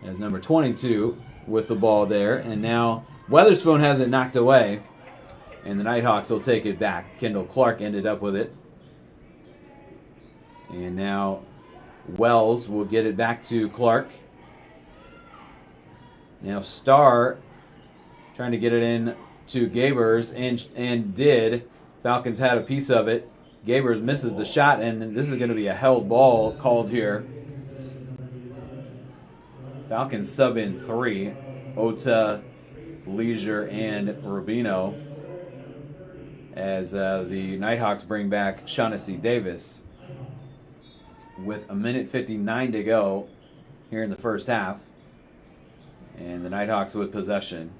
As number 22 with the ball there. And now Weatherspoon has it knocked away. And the Nighthawks will take it back. Kendall Clark ended up with it. And now Wells will get it back to Clark. Now Starr trying to get it in to Gabers and did. Falcons had a piece of it. Gabers misses the shot, and this is going to be a held ball called here. Falcons sub in three. Ota, Leisure, and Rubino. As the Nighthawks bring back Shaughnessy Davis. With 1:59 to go here in the first half. And the Nighthawks with possession.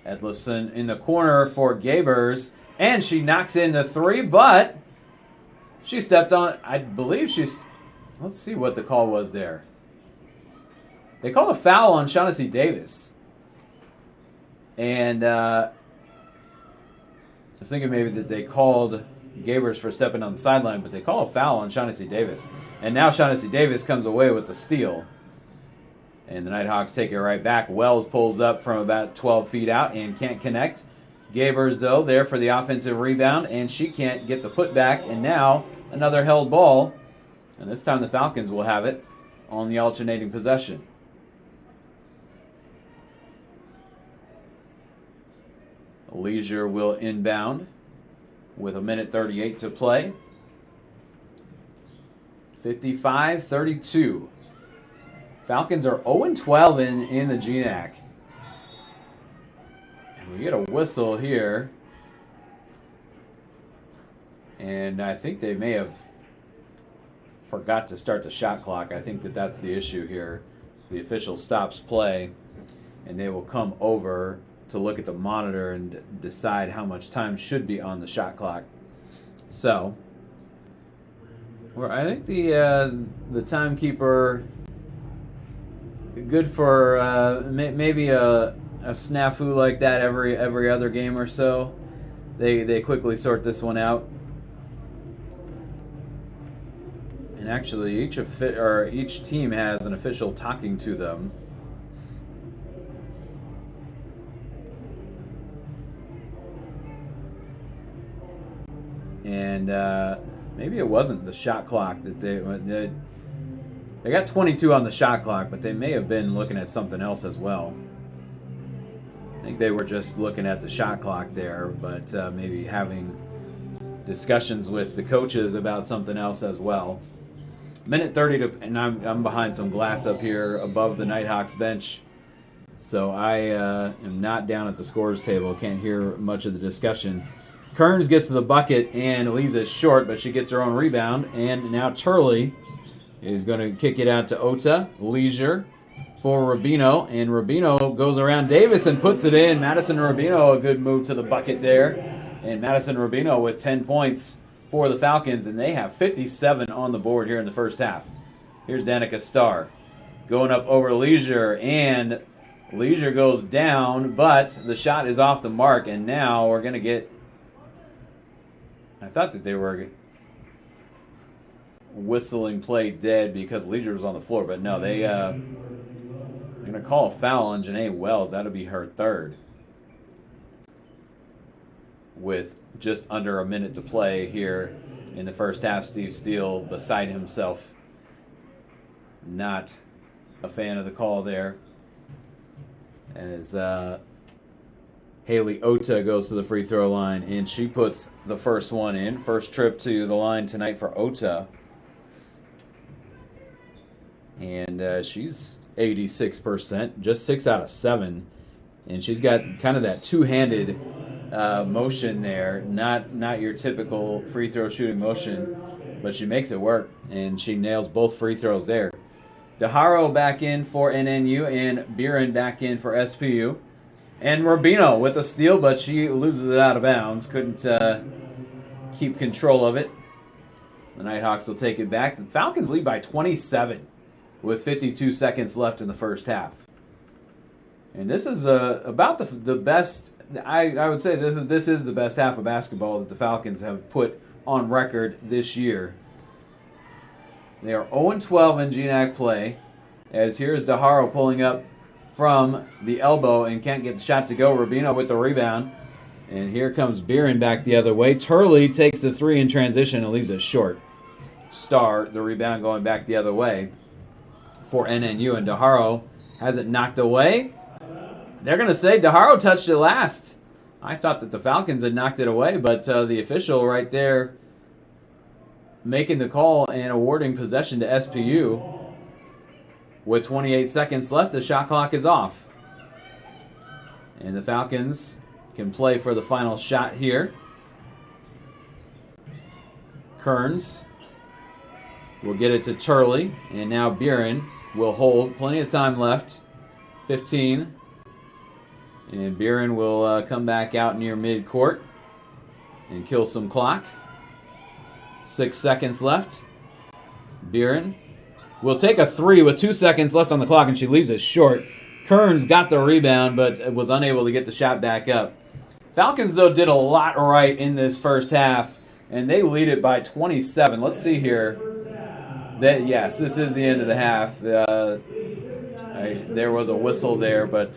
Edlifson in the corner for Gabers. And she knocks in the three, but she stepped on, I believe she's, let's see what the call was there. They called a foul on Shaughnessy Davis. And I was thinking maybe that they called Gabers for stepping on the sideline, but they call a foul on Shaughnessy Davis. And now Shaughnessy Davis comes away with the steal. And the Nighthawks take it right back. Wells pulls up from about 12 feet out and can't connect. Gabers, though, there for the offensive rebound, and she can't get the putback. And now another held ball. And this time the Falcons will have it on the alternating possession. Leisure will inbound with 1:38 to play. 55-32. Falcons are 0-12 in the GNAC. And we get a whistle here. And I think they may have forgot to start the shot clock. I think that that's the issue here. The official stops play, and they will come over to look at the monitor and decide how much time should be on the shot clock. So, I think the timekeeper, good for maybe a snafu like that every other game or so. They quickly sort this one out. And actually, each team has an official talking to them. And maybe it wasn't the shot clock that they got 22 on the shot clock, but they may have been looking at something else as well. I think they were just looking at the shot clock there, but maybe having discussions with the coaches about something else as well. 1:30 and I'm behind some glass up here above the Nighthawks bench, so I am not down at the scores table. Can't hear much of the discussion. Kearns gets to the bucket and leaves it short, but she gets her own rebound. And now Turley is going to kick it out to Ota. Leisure for Rubino. And Rubino goes around Davis and puts it in. Madison Rubino, a good move to the bucket there. And Madison Rubino with 10 points for the Falcons. And they have 57 on the board here in the first half. Here's Danica Starr. going up over Leisure, and Leisure goes down, but the shot is off the mark, and now we're going to get... I thought that they were whistling play dead because Leisure was on the floor, but no, they're going to call a foul on Janae Wells. That'll be her third, with just under a minute to play here in the first half. Steve Steele beside himself. Not a fan of the call there, as Haley Ota goes to the free throw line, and she puts the first one in. First trip to the line tonight for Ota. And she's 86%, just 6 out of 7. And she's got kind of that two-handed motion there, not your typical free throw shooting motion, but she makes it work, and she nails both free throws there. DeHaro back in for NNU, and Buren back in for SPU. And Rubino with a steal, but she loses it out of bounds. Couldn't keep control of it. The Nighthawks will take it back. The Falcons lead by 27 with 52 seconds left in the first half. And this is about the best. I would say this is the best half of basketball that the Falcons have put on record this year. They are 0-12 in GNAC play, as here's DeHaro pulling up from the elbow and can't get the shot to go. Rubino with the rebound. And here comes Buren back the other way. Turley takes the three in transition and leaves it short. Starr, the rebound going back the other way for NNU, and DeHaro has it knocked away. They're going to say DeHaro touched it last. I thought that the Falcons had knocked it away, but the official right there making the call and awarding possession to SPU. With 28 seconds left, the shot clock is off. And the Falcons can play for the final shot here. Kearns will get it to Turley, and now Buren will hold. Plenty of time left. 15. And Buren will come back out near midcourt and kill some clock. 6 seconds left. Buren will take a three with 2 seconds left on the clock, and she leaves it short. Kearns got the rebound, but was unable to get the shot back up. Falcons, though, did a lot right in this first half, and they lead it by 27. Let's see here. Yes, this is the end of the half. There was a whistle there, but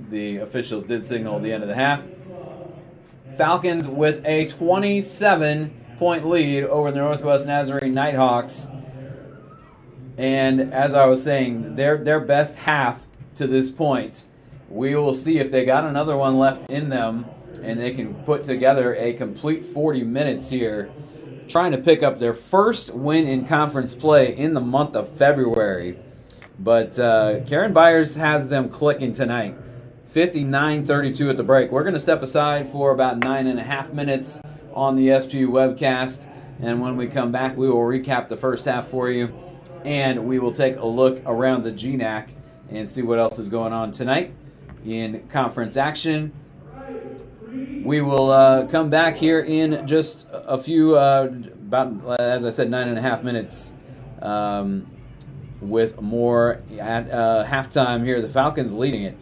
the officials did signal the end of the half. Falcons with a 27-point lead over the Northwest Nazarene Nighthawks. And as I was saying, their best half to this point. We will see if they got another one left in them and they can put together a complete 40 minutes here, trying to pick up their first win in conference play in the month of February. But Karen Byers has them clicking tonight. 59-32 at the break. We're going to step aside for about 9.5 minutes on the SPU webcast, and when we come back, we will recap the first half for you, and we will take a look around the GNAC and see what else is going on tonight in conference action. We will come back here in just a few, about, as I said, 9.5 minutes with more at halftime here. The Falcons leading it.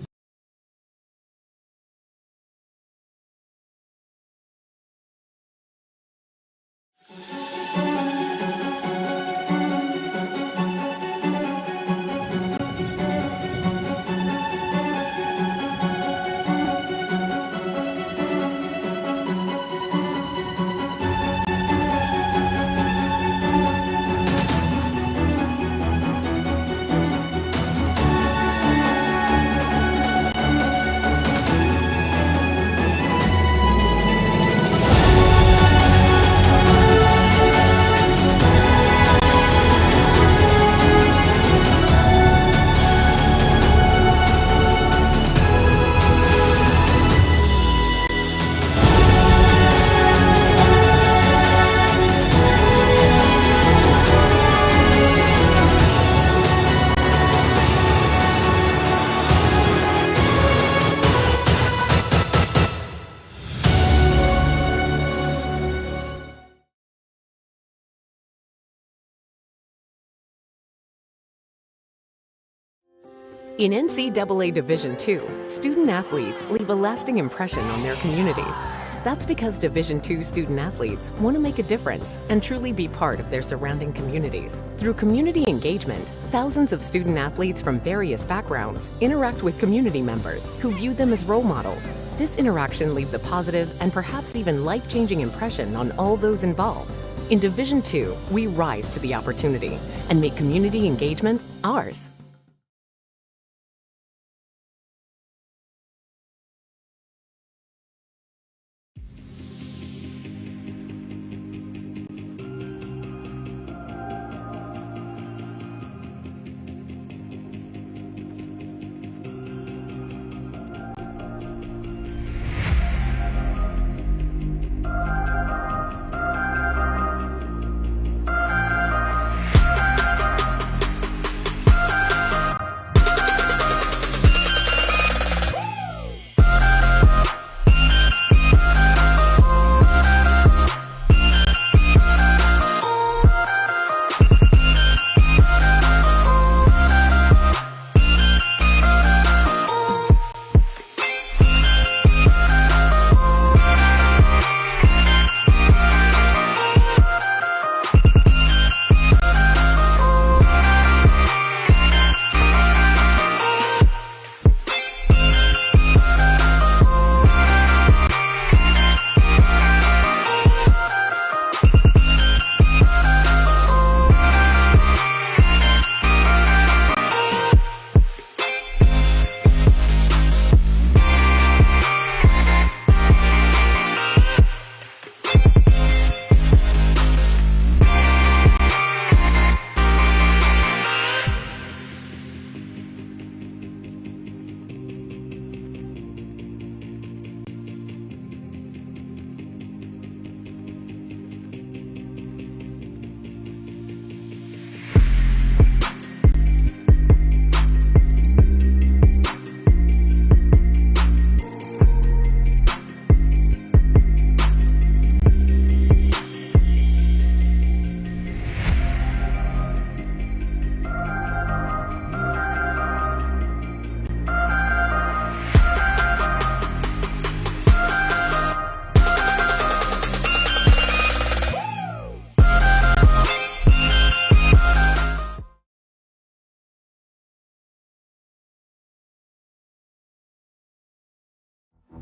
In NCAA Division II, student athletes leave a lasting impression on their communities. That's because Division II student athletes want to make a difference and truly be part of their surrounding communities. Through community engagement, thousands of student athletes from various backgrounds interact with community members who view them as role models. This interaction leaves a positive and perhaps even life-changing impression on all those involved. In Division II, we rise to the opportunity and make community engagement ours.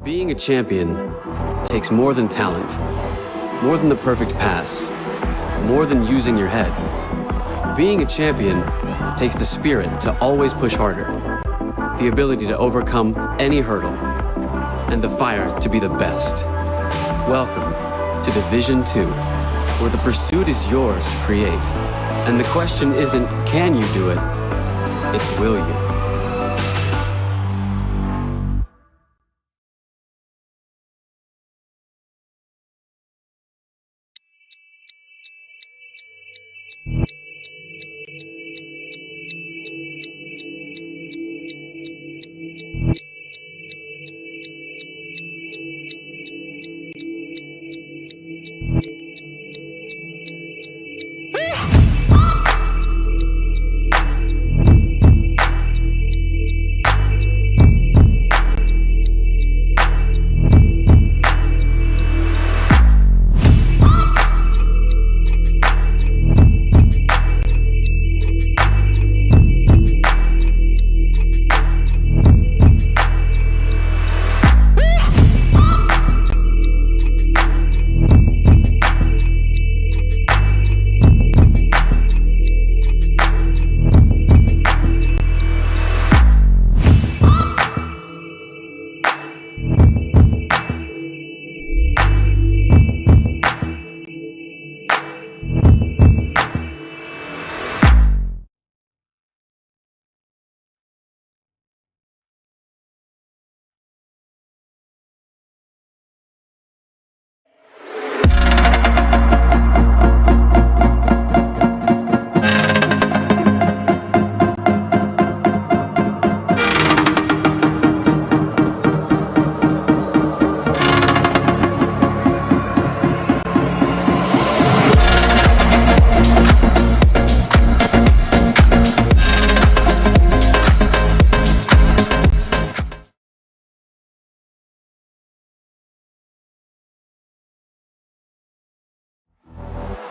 Being a champion takes more than talent, more than the perfect pass, more than using your head. Being a champion takes the spirit to always push harder, the ability to overcome any hurdle, and the fire to be the best. Welcome to Division II, where the pursuit is yours to create. And the question isn't, can you do it? It's, will you?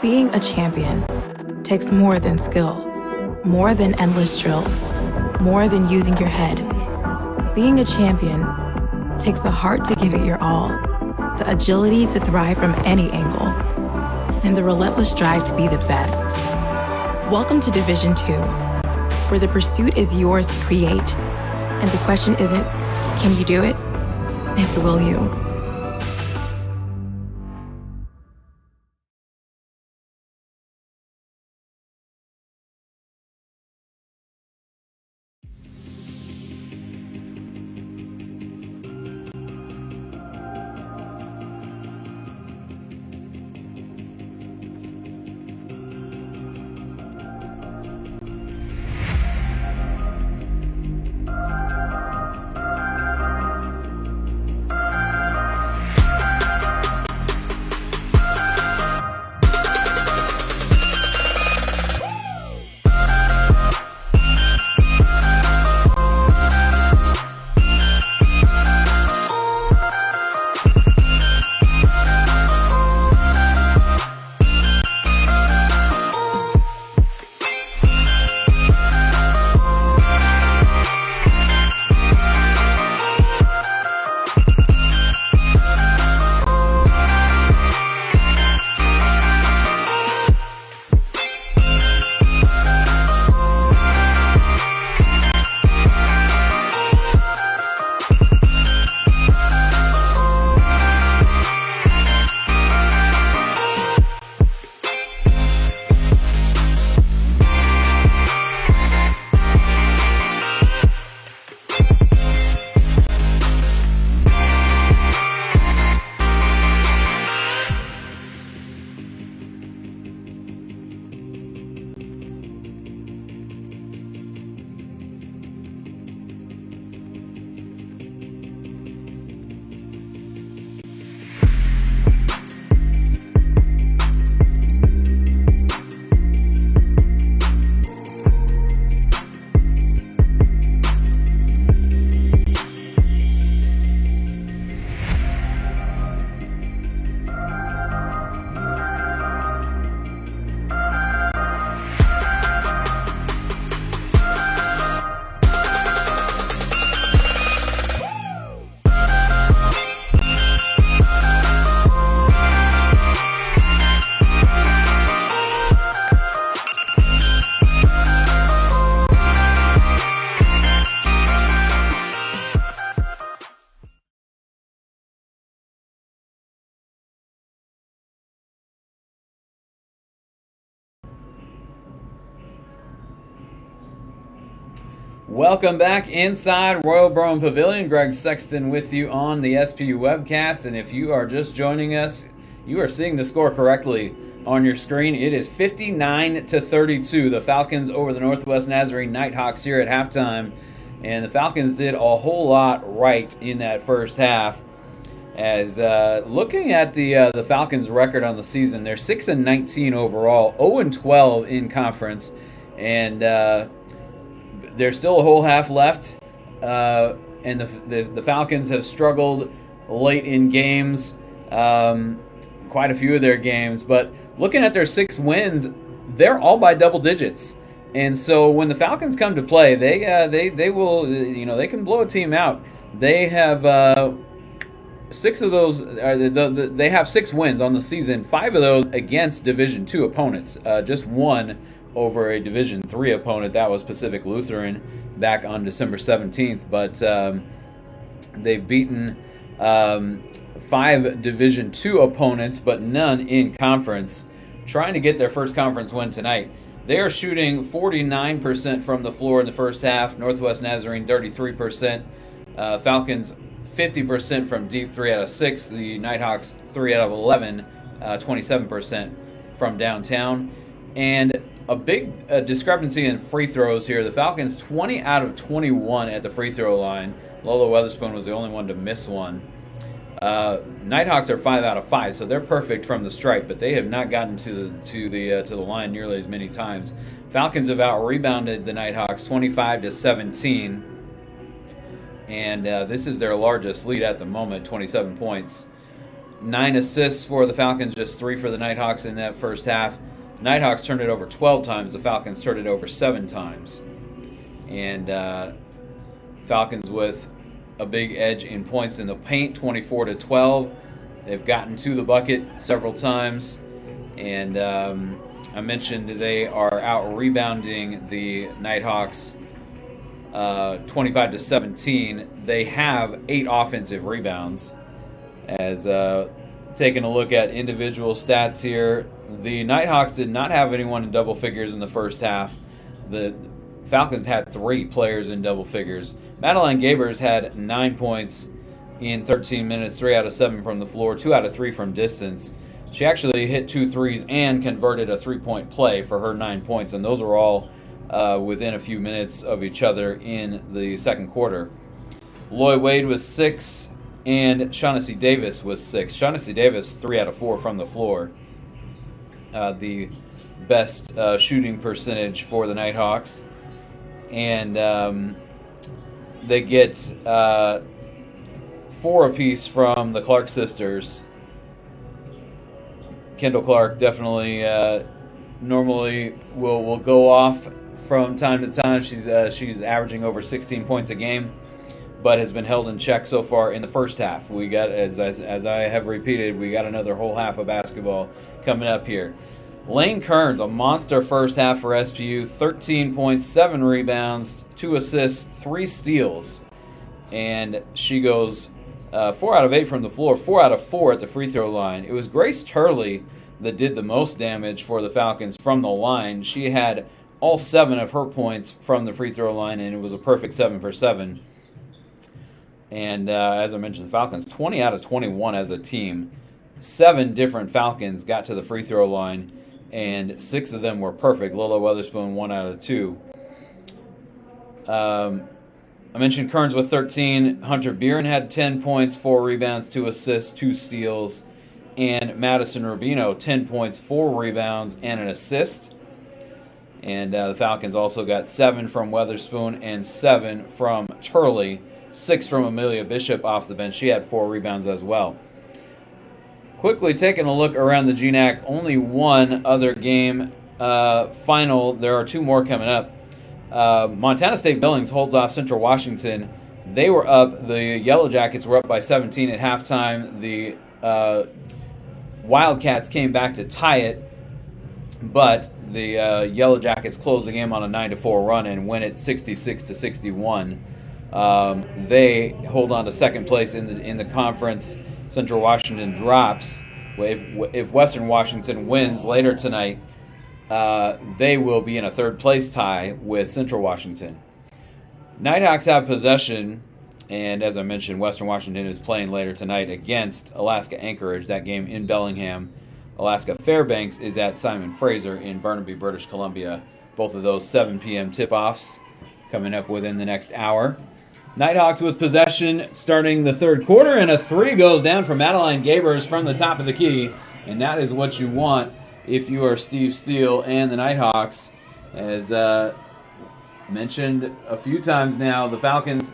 Being a champion takes more than skill, more than endless drills, more than using your head. Being a champion takes the heart to give it your all, the agility to thrive from any angle, and the relentless drive to be the best. Welcome to Division 2, where the pursuit is yours to create, and the question isn't, can you do it? It's, will you? Welcome back inside Royal Brown Pavilion. Greg Sexton with you on the SPU webcast. And if you are just joining us, you are seeing the score correctly on your screen. It is 59-32. The Falcons over the Northwest Nazarene Nighthawks here at halftime. And the Falcons did a whole lot right in that first half. As looking at the Falcons' record on the season, they're 6-19 overall, 0-12 in conference, and there's still a whole half left. And the Falcons have struggled late in games, quite a few of their games. But looking at their 6 wins, they're all by double digits. And so when the Falcons come to play, they will, they can blow a team out. They have 6 of those. They have 6 wins on the season. 5 of those against Division II opponents. Just one over a Division III opponent. That was Pacific Lutheran back on December 17th. But they've beaten 5 Division II opponents, but none in conference. Trying to get their first conference win tonight. They are shooting 49% from the floor in the first half. Northwest Nazarene 33%. Falcons 50% from deep, 3 out of 6. The Nighthawks 3 out of 11, 27% from downtown. And a big discrepancy in free throws here. The Falcons 20 out of 21 at the free throw line. Lola Weatherspoon was the only one to miss one. Nighthawks are 5 out of 5, so they're perfect from the stripe, but they have not gotten to the line nearly as many times. Falcons have out-rebounded the Nighthawks 25-17, and this is their largest lead at the moment, 27 points. 9 assists for the Falcons, just 3 for the Nighthawks in that first half. Nighthawks turned it over 12 times. The Falcons turned it over 7 times. And Falcons with a big edge in points in the paint, 24-12. They've gotten to the bucket several times. And I mentioned they are out-rebounding the Nighthawks 25-17. They have 8 offensive rebounds. As taking a look at individual stats here, the Nighthawks did not have anyone in double figures in the first half. The Falcons had 3 players in double figures. Madeline Gabers had 9 points in 13 minutes, 3 out of 7 from the floor, 2 out of 3 from distance. She actually hit 2 threes and converted a 3-point play for her 9 points, and those were all within a few minutes of each other in the second quarter. Lloyd Wade was 6, and Shaughnessy Davis was 6. Shaughnessy Davis, 3 out of 4 from the floor. The best shooting percentage for the Nighthawks. And they get 4 apiece from the Clark sisters. Kendall Clark definitely normally will go off from time to time. She's averaging over 16 points a game, but has been held in check so far in the first half. We got, as I have repeated, we got another whole half of basketball coming up here. Lane Kearns, a monster first half for SPU, 13 points, 7 rebounds, 2 assists, 3 steals. And she goes 4 out of 8 from the floor, 4 out of 4 at the free throw line. It was Grace Turley that did the most damage for the Falcons from the line. She had all 7 of her points from the free throw line, and it was a perfect 7 for 7. And as I mentioned, the Falcons, 20 out of 21 as a team. 7 different Falcons got to the free throw line, and 6 of them were perfect. Lola Weatherspoon, 1 out of 2. I mentioned Kearns with 13. Hunter Beeren had 10 points, 4 rebounds, 2 assists, 2 steals. And Madison Rubino, 10 points, 4 rebounds, and an assist. And the Falcons also got 7 from Weatherspoon and 7 from Turley. 6 from Amelia Bishop off the bench. She had 4 rebounds as well. Quickly taking a look around the GNAC, only one other game final. There are 2 more coming up. Montana State Billings holds off Central Washington. They were up. The Yellow Jackets were up by 17 at halftime. The Wildcats came back to tie it, but the Yellow Jackets closed the game on a 9-4 run and win it 66-61. They hold on to second place in the conference. Central Washington drops. If Western Washington wins later tonight, they will be in a third place tie with Central Washington. Nighthawks have possession, and as I mentioned, Western Washington is playing later tonight against Alaska Anchorage. That game in Bellingham. Alaska Fairbanks is at Simon Fraser in Burnaby, British Columbia. Both of those 7 p.m. tip-offs coming up within the next hour. Nighthawks with possession starting the third quarter, and a 3 goes down from Madeline Gabers from the top of the key, and that is what you want if you are Steve Steele and the Nighthawks. As mentioned a few times now, the Falcons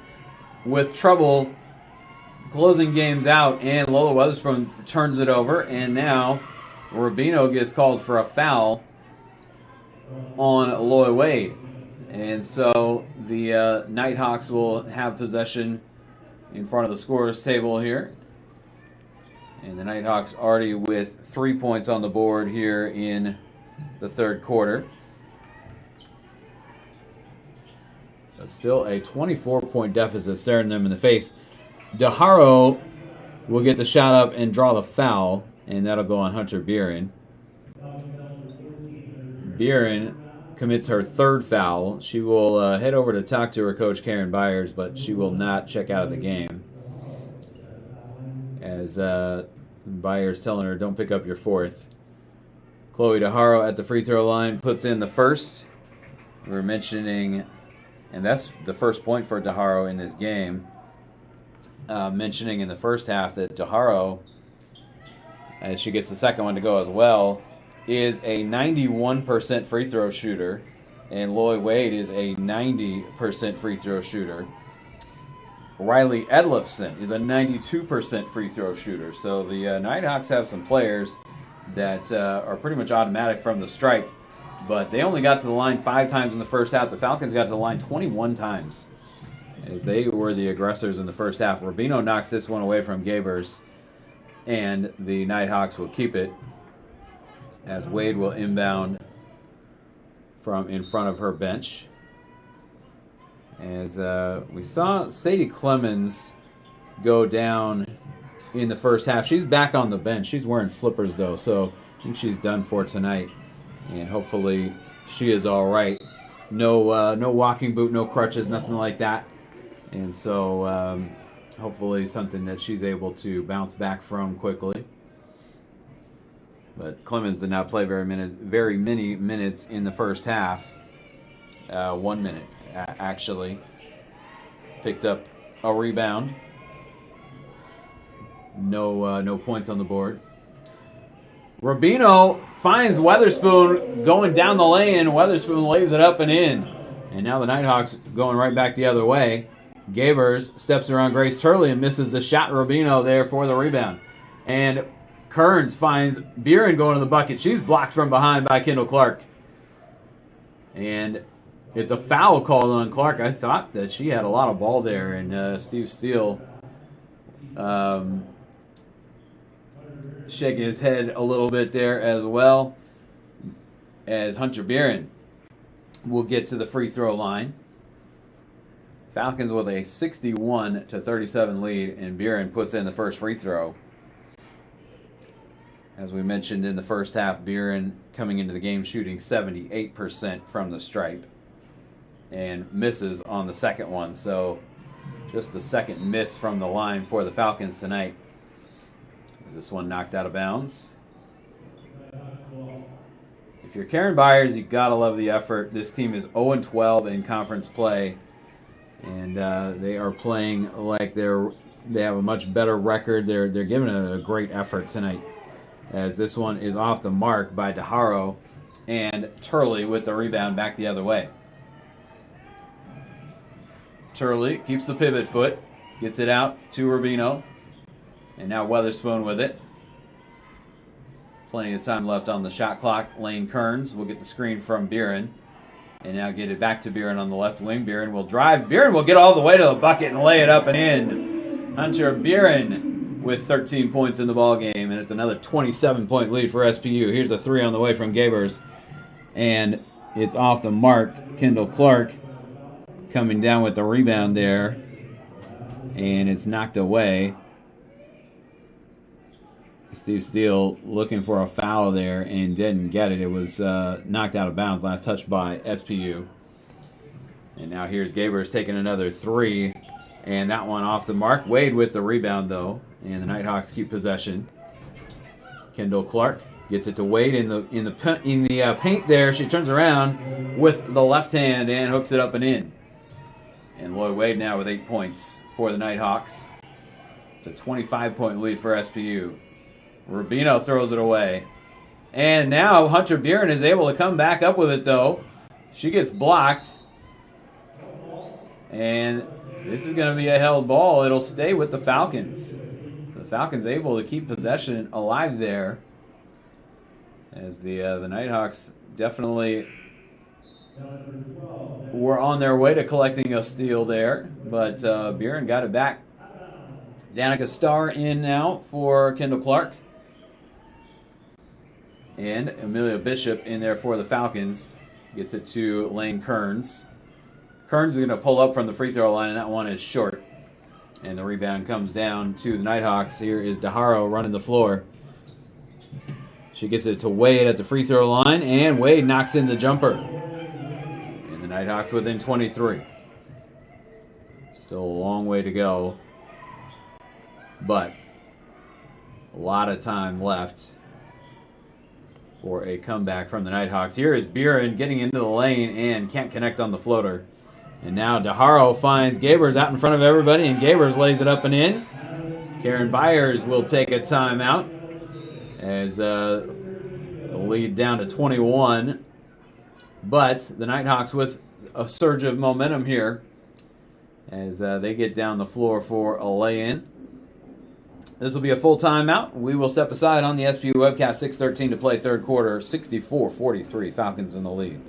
with trouble closing games out, and Lola Weatherspoon turns it over, and now Rubino gets called for a foul on Lloyd Wade. And so the Nighthawks will have possession in front of the scorer's table here. And the Nighthawks already with 3 points on the board here in the third quarter. But still a 24-point deficit staring them in the face. DeHaro will get the shot up and draw the foul, and that'll go on Hunter Beeren. Beeren commits her 3rd foul. She will head over to talk to her coach, Karen Byers, but she will not check out of the game. As Byers telling her, don't pick up your 4th. Chloe DeHaro at the free throw line puts in the 1st. We're mentioning, and that's the first point for DeHaro in this game. Mentioning in the first half that DeHaro, as she gets the second one to go as well, is a 91% free throw shooter, and Lloyd Wade is a 90% free throw shooter. Riley Edlifson is a 92% free throw shooter. So the Nighthawks have some players that are pretty much automatic from the stripe, but they only got to the line 5 times in the first half. The Falcons got to the line 21 times, as they were the aggressors in the first half. Rubino knocks this one away from Gabers, and the Nighthawks will keep it, as Wade will inbound from in front of her bench. As we saw Sadie Clemens go down in the first half. She's back on the bench. She's wearing slippers, though, so I think she's done for tonight. And hopefully she is all right. No walking boot, no crutches, nothing like that. And so hopefully something that she's able to bounce back from quickly. But Clemens did not play very many minutes in the first half. 1 minute. Actually picked up a rebound. No points on the board. Rubino finds Weatherspoon going down the lane, and Weatherspoon lays it up and in. And now the Nighthawks going right back the other way. Gabers steps around Grace Turley and misses the shot. Rubino there for the rebound. And Kearns finds Buren going to the bucket. She's blocked from behind by Kendall Clark. And it's a foul called on Clark. I thought that she had a lot of ball there, and Steve Steele shaking his head a little bit there as well, as Hunter Buren will get to the free throw line. Falcons with a 61-37 lead, and Buren puts in the first free throw. As we mentioned in the first half, Buren coming into the game shooting 78% from the stripe, and misses on the second one. So just the second miss from the line for the Falcons tonight. This one knocked out of bounds. If you're Karen Byers, you've got to love the effort. This team is 0-12 in conference play, and they are playing like they have a much better record. They're giving a great effort tonight, as this one is off the mark by DeHaro, and Turley with the rebound back the other way. Turley keeps the pivot foot, gets it out to Rubino, and now Weatherspoon with it. Plenty of time left on the shot clock. Lane Kearns will get the screen from Buren, and now get it back to Buren on the left wing. Buren will drive. Buren will get all the way to the bucket and lay it up and in. Hunter Buren with 13 points in the ball game, and it's another 27-point lead for SPU. Here's a three on the way from Gabers, and it's off the mark. Kendall Clark coming down with the rebound there, and it's knocked away. Steve Steele looking for a foul there and didn't get it. It was knocked out of bounds. Last touch by SPU. And now here's Gabers taking another three, and that one off the mark. Wade with the rebound, though, and the Nighthawks keep possession. Kendall Clark gets it to Wade in the paint there. She turns around with the left hand and hooks it up and in. And Lloyd Wade now with 8 points for the Nighthawks. It's a 25-point lead for SPU. Rubino throws it away. And now Hunter Buren is able to come back up with it, though. She gets blocked. And this is going to be a held ball. It'll stay with the Falcons. The Falcons able to keep possession alive there, as the Nighthawks definitely were on their way to collecting a steal there. But Buren got it back. Danica Starr in now for Kendall Clark. And Amelia Bishop in there for the Falcons. Gets it to Lane Kearns. Kearns is going to pull up from the free throw line, and that one is short. And the rebound comes down to the Nighthawks. Here is DeHaro running the floor. She gets it to Wade at the free throw line, and Wade knocks in the jumper. And the Nighthawks within 23. Still a long way to go, but a lot of time left for a comeback from the Nighthawks. Here is Buren getting into the lane and can't connect on the floater. And now DeHaro finds Gabers out in front of everybody, and Gabers lays it up and in. Karen Byers will take a timeout as the lead down to 21. But the Nighthawks with a surge of momentum here as they get down the floor for a lay-in. This will be a full timeout. We will step aside on the SPU webcast. 6:13 to play third quarter. 64-43. Falcons in the lead.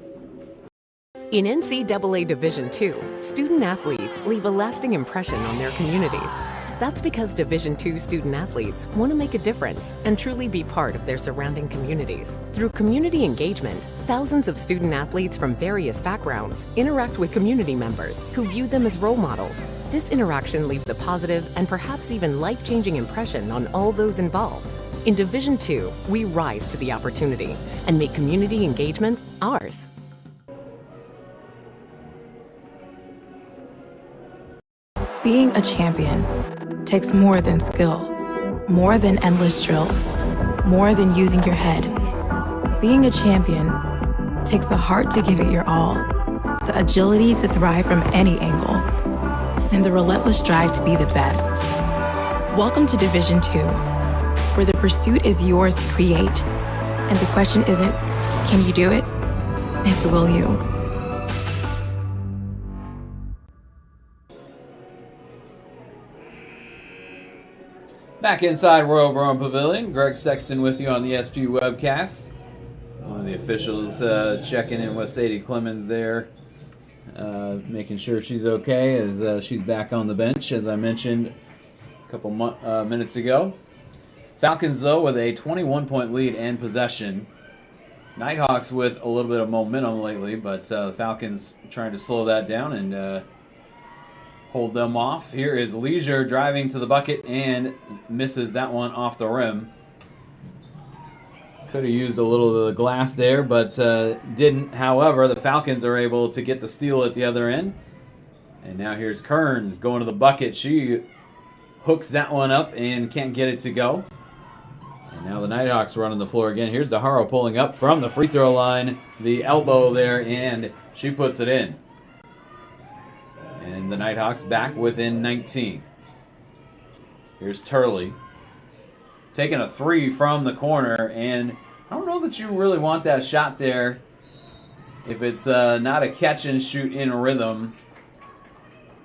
In NCAA Division II, student athletes leave a lasting impression on their communities. That's because Division II student athletes want to make a difference and truly be part of their surrounding communities. Through community engagement, thousands of student athletes from various backgrounds interact with community members who view them as role models. This interaction leaves a positive and perhaps even life-changing impression on all those involved. In Division II, we rise to the opportunity and make community engagement ours. Being a champion takes more than skill, more than endless drills, more than using your head. Being a champion takes the heart to give it your all, the agility to thrive from any angle, and the relentless drive to be the best. Welcome to Division II, where the pursuit is yours to create, and the question isn't, can you do it? It's, will you? Back inside Royal Brown Pavilion, Greg Sexton with you on the SPU webcast. One of the officials checking in with Sadie Clemens there, making sure she's okay as she's back on the bench, as I mentioned a couple minutes ago. Falcons, though, with a 21-point lead and possession. Nighthawks with a little bit of momentum lately, but the Falcons trying to slow that down and hold them off. Here is Leisure driving to the bucket and misses that one off the rim. Could have used a little of the glass there, but didn't. However, the Falcons are able to get the steal at the other end. And now here's Kearns going to the bucket. She hooks that one up and can't get it to go. And now the Nighthawks running the floor again. Here's DeHaro pulling up from the free throw line. The elbow there, and she puts it in. And the Nighthawks back within 19. Here's Turley taking a three from the corner, and I don't know that you really want that shot there if it's not a catch and shoot in rhythm.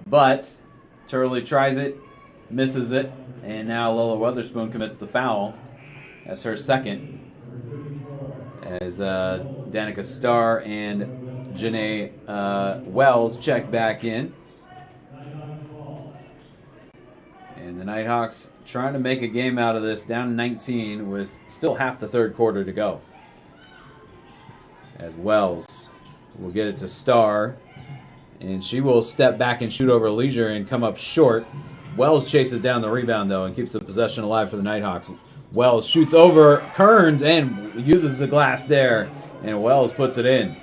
But Turley tries it, misses it, and now Lola Weatherspoon commits the foul. That's her second, as Danica Starr and Janae Wells check back in. And the Nighthawks trying to make a game out of this, down 19 with still half the third quarter to go. As Wells will get it to Starr, and she will step back and shoot over Leisure and come up short. Wells chases down the rebound, though, and keeps the possession alive for the Nighthawks. Wells shoots over Kearns and uses the glass there, and Wells puts it in.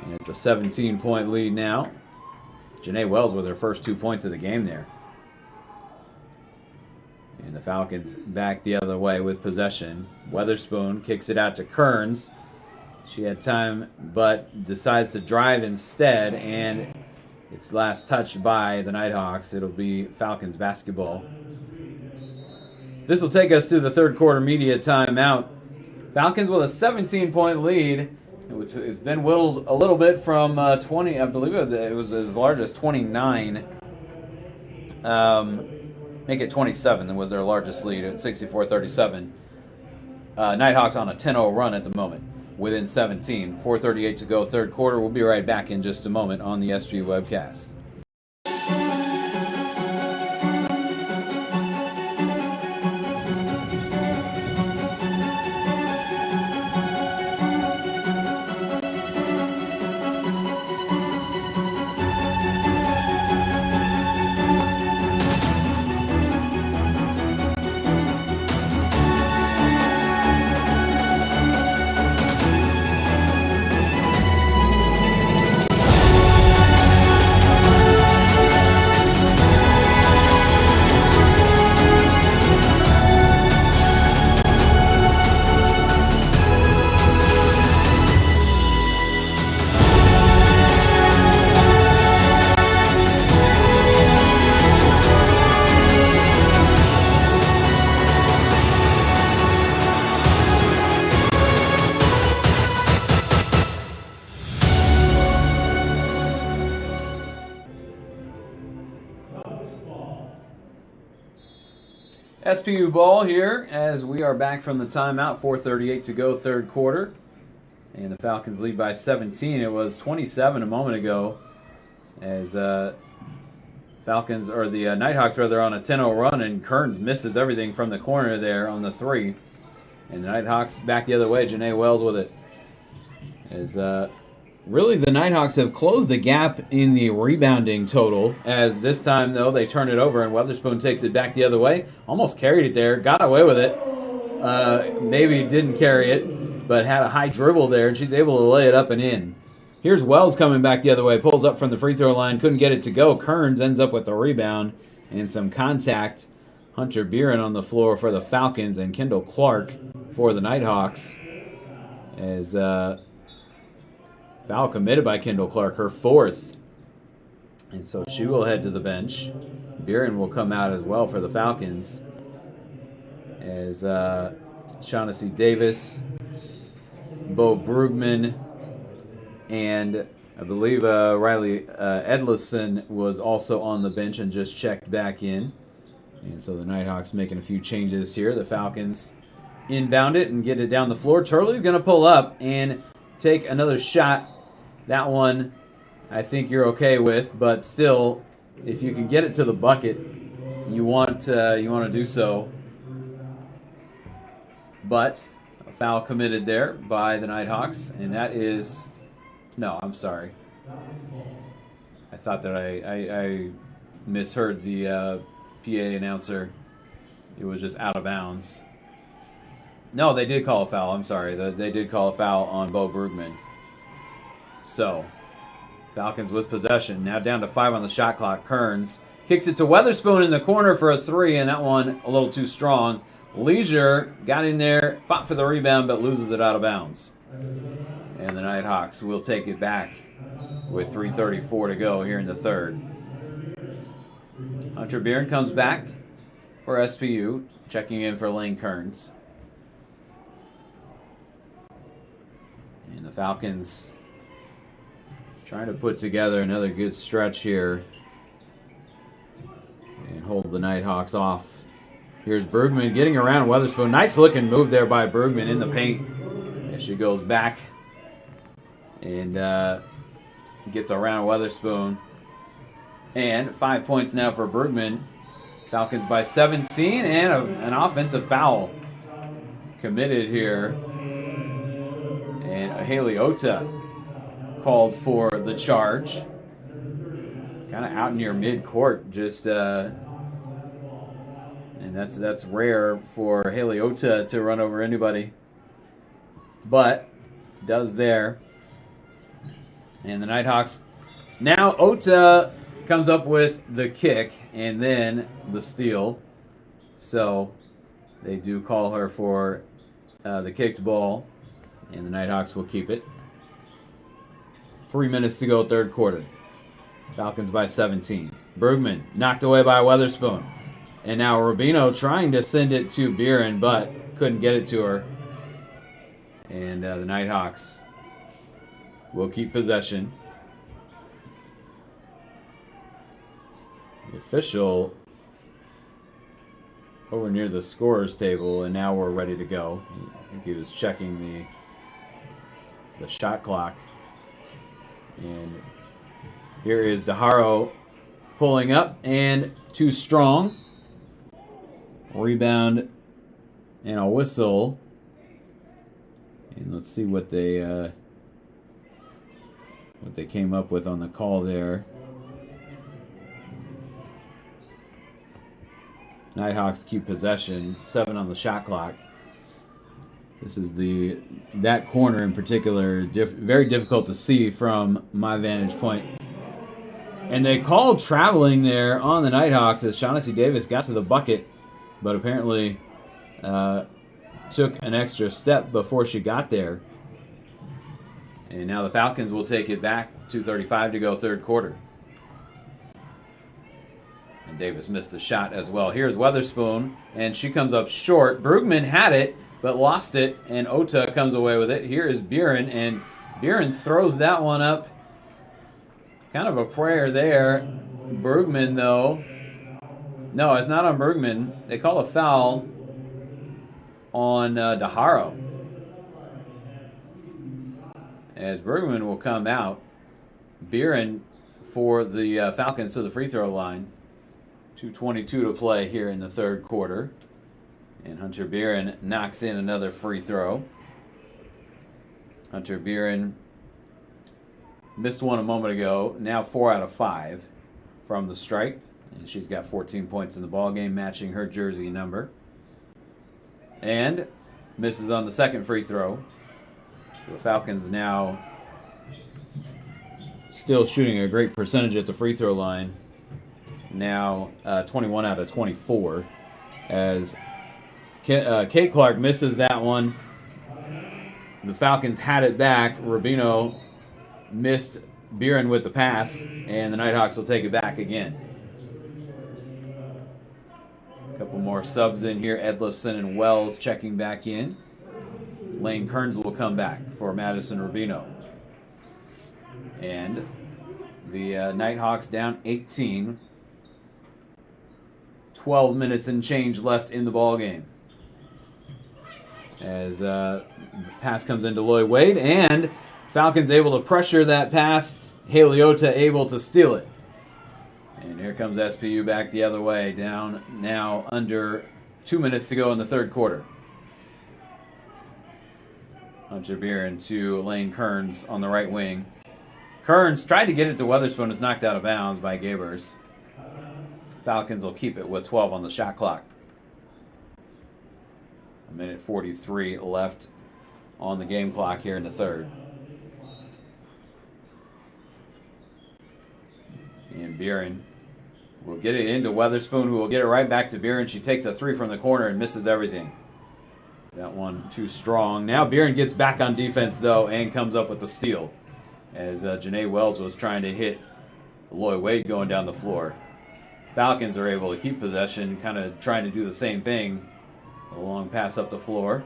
And it's a 17-point lead now. Janae Wells with her first 2 points of the game there. And the Falcons back the other way with possession. Weatherspoon kicks it out to Kearns. She had time but decides to drive instead, and it's last touched by the Nighthawks. It'll be Falcons basketball. This will take us to the third quarter media timeout. Falcons with a 17-point lead. It's been whittled a little bit from 20. I believe it was as large as 29. Make it 27 was their largest lead at 64-37. Nighthawks on a 10-0 run at the moment, within 17. 4:38 to go, third quarter. We'll be right back in just a moment on the SPU webcast. SPU ball here as we are back from the timeout. 4:38 to go, third quarter. And the Falcons lead by 17. It was 27 a moment ago as Falcons, or the Nighthawks rather, on a 10-0 run, and Kearns misses everything from the corner there on the three. And the Nighthawks back the other way. Janae Wells with it. As really the Nighthawks have closed the gap in the rebounding total, as this time, though, they turn it over and Weatherspoon takes it back the other way. Almost carried it there, got away with it. Maybe didn't carry it, but had a high dribble there, and she's able to lay it up and in. Here's Wells coming back the other way, pulls up from the free throw line, couldn't get it to go. Kearns ends up with the rebound and some contact. Hunter Buren on the floor for the Falcons, and Kendall Clark for the Nighthawks. As foul committed by Kendall Clark, her fourth. And so she will head to the bench. Buren will come out as well for the Falcons. As Shaughnessy Davis, Bo Brugman, and I believe Riley Edlison was also on the bench and just checked back in. And so the Nighthawks making a few changes here. The Falcons inbound it and get it down the floor. Turley's going to pull up and take another shot. That one I think you're okay with, but still, if you can get it to the bucket, you want to do so. But a foul committed there by the Nighthawks, and that is... No, I'm sorry. I thought that I misheard the PA announcer. It was just out of bounds. No, they did call a foul. I'm sorry. They did call a foul on Bo Brugman. So, Falcons with possession. Now down to 5 on the shot clock. Kearns kicks it to Weatherspoon in the corner for a three, and that one a little too strong. Leisure got in there, fought for the rebound, but loses it out of bounds. And the Nighthawks will take it back with 3:34 to go here in the third. Hunter Buren comes back for SPU, checking in for Lane Kearns. And the Falcons trying to put together another good stretch here and hold the Nighthawks off. Here's Brugman getting around Weatherspoon. Nice looking move there by Brugman in the paint. And she goes back and gets around Weatherspoon. And 5 points now for Brugman. Falcons by 17, and an offensive foul committed here. And Haley Ota called for the charge. Kind of out near mid-court, just and that's rare for Haley Ota to run over anybody, but does there. And the Nighthawks, now Ota comes up with the kick and then the steal. So they do call her for the kicked ball, and the Nighthawks will keep it. 3 minutes to go, third quarter. Falcons by 17. Brugman knocked away by Weatherspoon. And now Rubino trying to send it to Buren, but couldn't get it to her. And the Nighthawks will keep possession. The official over near the scorer's table, and now we're ready to go. I think he was checking the shot clock. And here is DeHaro pulling up, and too strong. Rebound and a whistle. And let's see what they came up with on the call there. Nighthawks keep possession. 7 on the shot clock. This is that corner in particular, very difficult to see from my vantage point. And they called traveling there on the Nighthawks as Shaughnessy Davis got to the bucket, but apparently took an extra step before she got there. And now the Falcons will take it back. 2:35 to go, third quarter. And Davis missed the shot as well. Here's Weatherspoon, and she comes up short. Brugman had it, but lost it, and Ota comes away with it. Here is Buren, and Buren throws that one up. Kind of a prayer there. Brugman, though, No, it's not on Bergman. They call a foul on DeHaro. As Bergman will come out. Beeren for the Falcons to the free throw line. 2:22 to play here in the third quarter. And Hunter Beeren knocks in another free throw. Hunter Beeren missed one a moment ago. Now 4 out of 5 from the stripe. And she's got 14 points in the ballgame, matching her jersey number. And misses on the second free throw. So the Falcons now still shooting a great percentage at the free throw line. Now 21 out of 24. As Kate Clark misses that one. The Falcons had it back. Rubino missed Beeren with the pass, and the Nighthawks will take it back again. A couple more subs in here. Edlifson and Wells checking back in. Lane Kearns will come back for Madison Rubino. And the Nighthawks down 18. 12 minutes and change left in the ballgame. As pass comes into Lloyd Wade, and Falcons able to pressure that pass. Haliota able to steal it. And here comes SPU back the other way, down now under 2 minutes to go in the third quarter. Hunter Beeren to Lane Kearns on the right wing. Kearns tried to get it to Weatherspoon, is knocked out of bounds by Gabers. Falcons will keep it with 12 on the shot clock. 1:43 left on the game clock here in the third. And Beeren will get it into Weatherspoon, who will get it right back to Beeren. She takes a three from the corner and misses everything. That one too strong. Now Beeren gets back on defense, though, and comes up with the steal. As Janae Wells was trying to hit Lloyd Wade going down the floor. Falcons are able to keep possession, kind of trying to do the same thing. A long pass up the floor.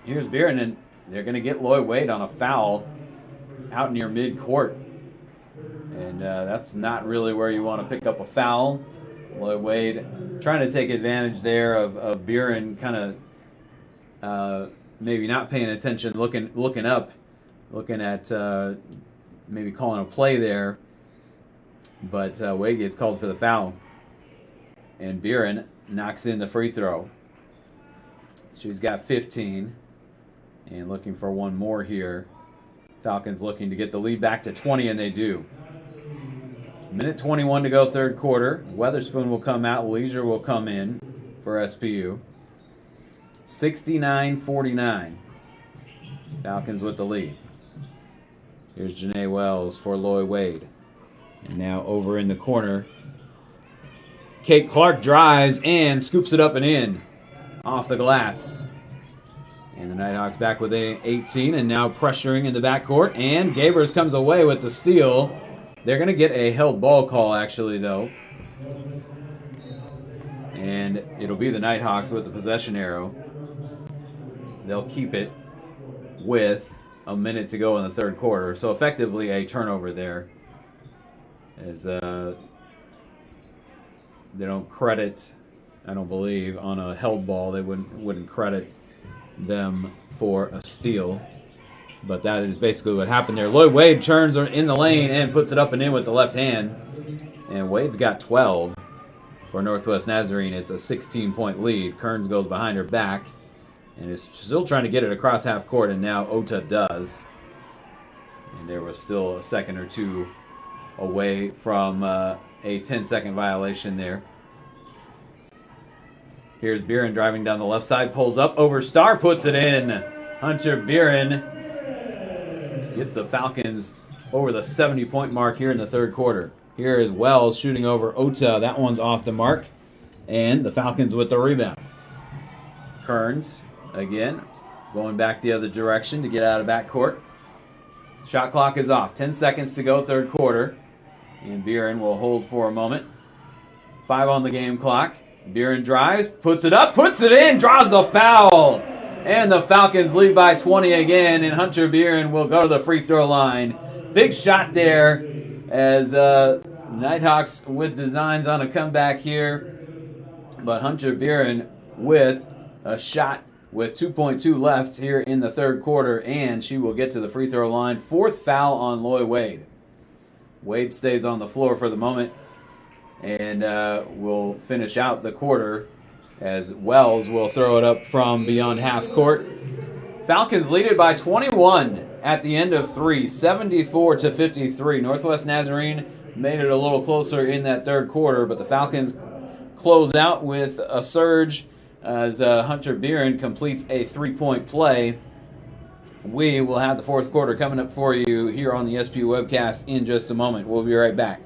Here's Beeren, and they're going to get Lloyd Wade on a foul out near midcourt. And that's not really where you want to pick up a foul. Lloyd Wade trying to take advantage there of Beeren kind of maybe not paying attention, looking up, looking at maybe calling a play there. But Wade gets called for the foul. And Beeren knocks in the free throw. She's got 15. And looking for one more here. Falcons looking to get the lead back to 20, and they do. 1:21 to go, third quarter. Weatherspoon will come out. Leisure will come in for SPU. 69-49. Falcons with the lead. Here's Janae Wells for Lloyd Wade. And now over in the corner, Kate Clark drives and scoops it up and in off the glass. And the Nighthawks back with 18 and now pressuring in the backcourt. And Gabers comes away with the steal. They're going to get a held ball call, actually, though. And it'll be the Nighthawks with the possession arrow. They'll keep it with a minute to go in the third quarter. So effectively a turnover there. As they don't credit, I don't believe, on a held ball. They wouldn't credit them for a steal. But that is basically what happened there. Lloyd Wade turns in the lane and puts it up and in with the left hand. And Wade's got 12 for Northwest Nazarene. It's a 16-point lead. Kearns goes behind her back and is still trying to get it across half court, and now Ota does. And there was still a second or two away from a 10-second violation there. Here's Beeren driving down the left side, pulls up over Starr, puts it in. Hunter Beeren gets the Falcons over the 70-point mark here in the third quarter. Here is Wells shooting over Ota. That one's off the mark. And the Falcons with the rebound. Kearns, again, going back the other direction to get out of backcourt. Shot clock is off. 10 seconds to go, third quarter. And Beeren will hold for a moment. 5 on the game clock. Beeren drives, puts it up, puts it in, draws the foul. And the Falcons lead by 20 again, and Hunter Beeren will go to the free throw line. Big shot there as Nighthawks with designs on a comeback here, but Hunter Buren with a shot with 2.2 left here in the third quarter, and she will get to the free throw line. Fourth foul on Loy Wade. Wade stays on the floor for the moment, and will finish out the quarter as Wells will throw it up from beyond half court. Falcons lead it by 21 at the end of three, 74-53. Northwest Nazarene made it a little closer in that third quarter, but the Falcons close out with a surge as Hunter Buren completes a three-point play. We will have the fourth quarter coming up for you here on the SPU webcast in just a moment. We'll be right back.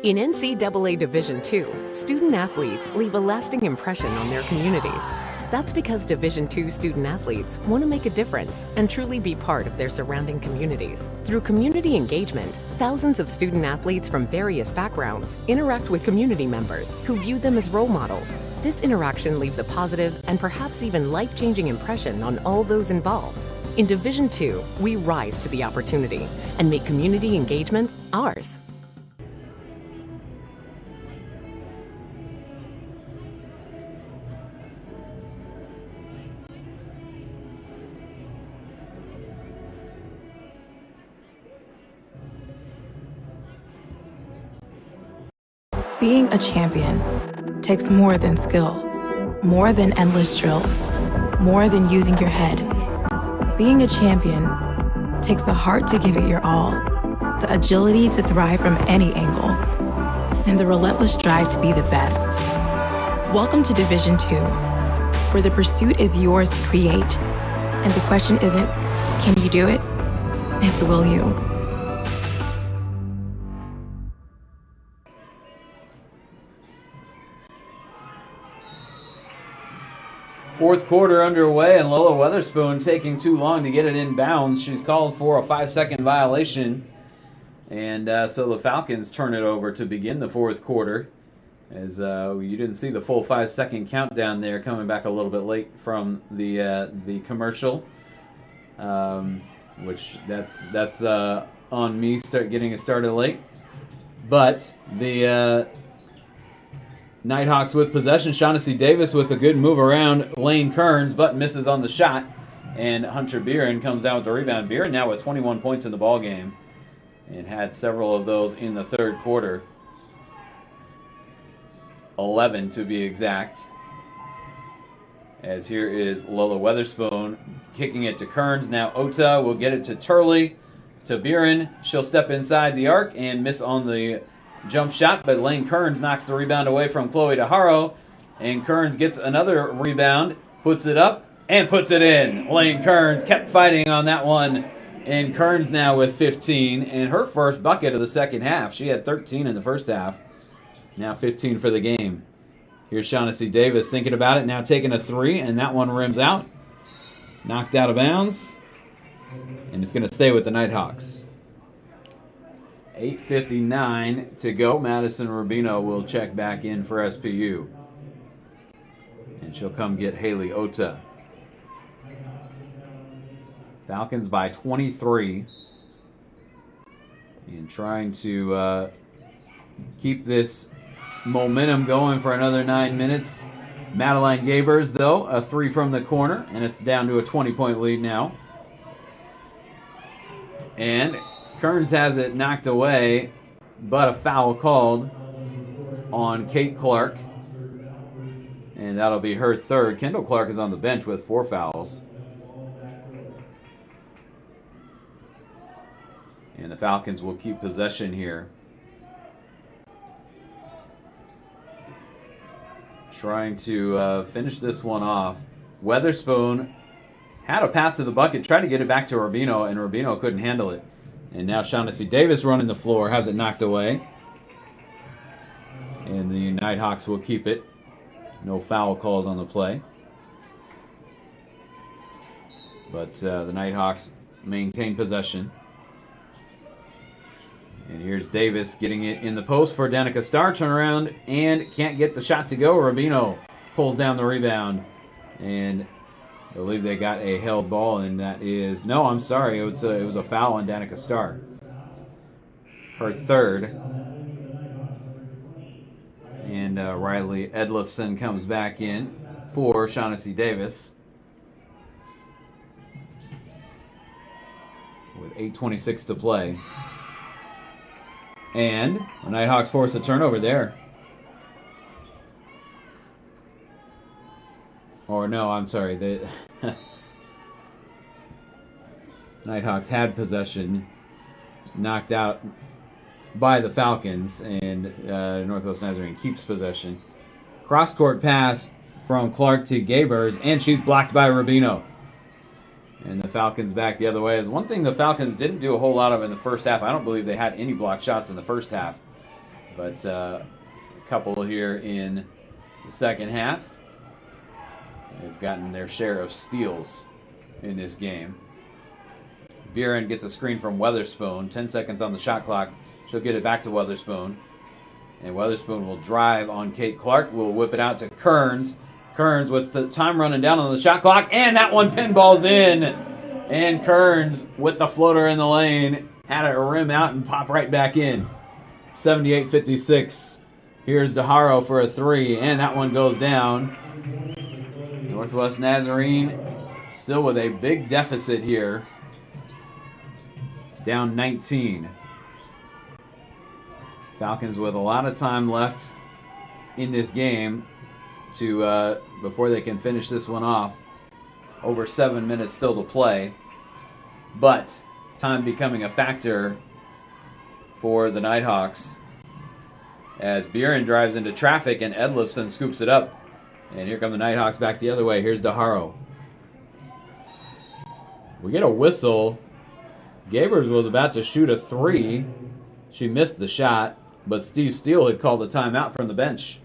In NCAA Division II, student athletes leave a lasting impression on their communities. That's because Division II student athletes want to make a difference and truly be part of their surrounding communities. Through community engagement, thousands of student athletes from various backgrounds interact with community members who view them as role models. This interaction leaves a positive and perhaps even life-changing impression on all those involved. In Division II, we rise to the opportunity and make community engagement ours. Being a champion takes more than skill, more than endless drills, more than using your head. Being a champion takes the heart to give it your all, the agility to thrive from any angle, and the relentless drive to be the best. Welcome to Division II, where the pursuit is yours to create, and the question isn't, can you do it? It's, will you? Fourth quarter underway, and Lola Weatherspoon taking too long to get it in bounds. She's called for a 5-second violation. And so the Falcons turn it over to begin the fourth quarter. As you didn't see the full 5-second countdown there, coming back a little bit late from the commercial. Which that's on me getting it started late. But the Nighthawks with possession. Shaughnessy Davis with a good move around Lane Kearns, but misses on the shot. And Hunter Buren comes down with the rebound. Buren now with 21 points in the ball game, and had several of those in the third quarter. 11 to be exact. As here is Lola Weatherspoon kicking it to Kearns. Now Ota will get it to Turley. To Buren. She'll step inside the arc and miss on the jump shot, but Lane Kearns knocks the rebound away from Chloe DeHaro, and Kearns gets another rebound, puts it up, and puts it in. Lane Kearns kept fighting on that one, and Kearns now with 15, and her first bucket of the second half. She had 13 in the first half, now 15 for the game. Here's Shaughnessy Davis thinking about it, now taking a three, and that one rims out. Knocked out of bounds, and it's going to stay with the Nighthawks. 8:59 to go. Madison Rubino will check back in for SPU. And she'll come get Haley Ota. Falcons by 23. And trying to keep this momentum going for another 9 minutes. Madeline Gabers, though, a three from the corner. And it's down to a 20-point lead now. And Kearns has it knocked away, but a foul called on Kate Clark. And that'll be her third. Kendall Clark is on the bench with 4 fouls. And the Falcons will keep possession here. Trying to finish this one off. Weatherspoon had a path to the bucket, tried to get it back to Rubino, and Rubino couldn't handle it. And now Shaughnessy Davis running the floor, has it knocked away. And the Nighthawks will keep it. No foul called on the play. But the Nighthawks maintain possession. And here's Davis getting it in the post for Danica Starr. Turn around and can't get the shot to go. Rubino pulls down the rebound. And I believe they got a held ball, and that is... No, I'm sorry. It was a foul on Danica Starr. Her third. And Riley Edlifson comes back in for Shaughnessy Davis. With 8:26 to play. And the Nighthawks force a turnover there. Or no, I'm sorry. The Nighthawks had possession, knocked out by the Falcons, and Northwest Nazarene keeps possession. Cross-court pass from Clark to Gabers, and she's blocked by Rubino. And the Falcons back the other way. Is one thing the Falcons didn't do a whole lot of in the first half. I don't believe they had any blocked shots in the first half. But a couple here in the second half. They've gotten their share of steals in this game. Buren gets a screen from Weatherspoon. 10 seconds on the shot clock. She'll get it back to Weatherspoon. And Weatherspoon will drive on Kate Clark. Will whip it out to Kearns. Kearns with the time running down on the shot clock. And that one pinballs in. And Kearns with the floater in the lane. Had it rim out and pop right back in. 78-56. Here's DeHaro for a three. And that one goes down. Northwest Nazarene still with a big deficit here. Down 19. Falcons with a lot of time left in this game to before they can finish this one off. Over 7 minutes still to play. But time becoming a factor for the Nighthawks as Buren drives into traffic and Edlifson scoops it up. And here come the Nighthawks back the other way. Here's DeHaro. We get a whistle. Gabers was about to shoot a three. She missed the shot, but Steve Steele had called a timeout from the bench.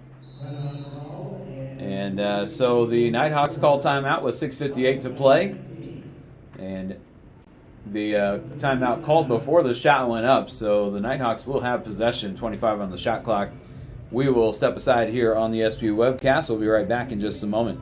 And so the Nighthawks call timeout with 6:58 to play. And the timeout called before the shot went up, so the Nighthawks will have possession, 25 on the shot clock. We will step aside here on the SPU webcast. We'll be right back in just a moment.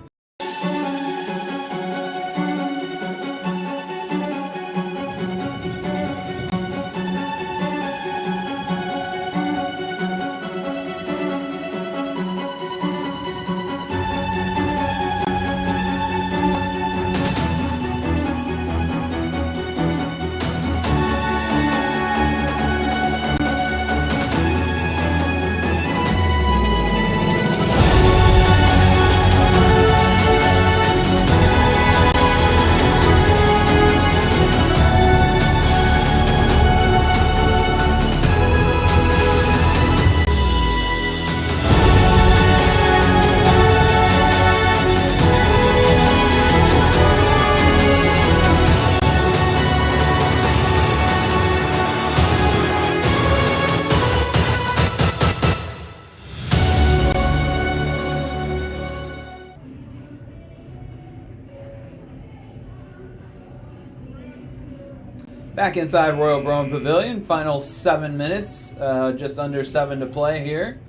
Back inside Royal Brown Pavilion, final 7 minutes, just under 7 to play here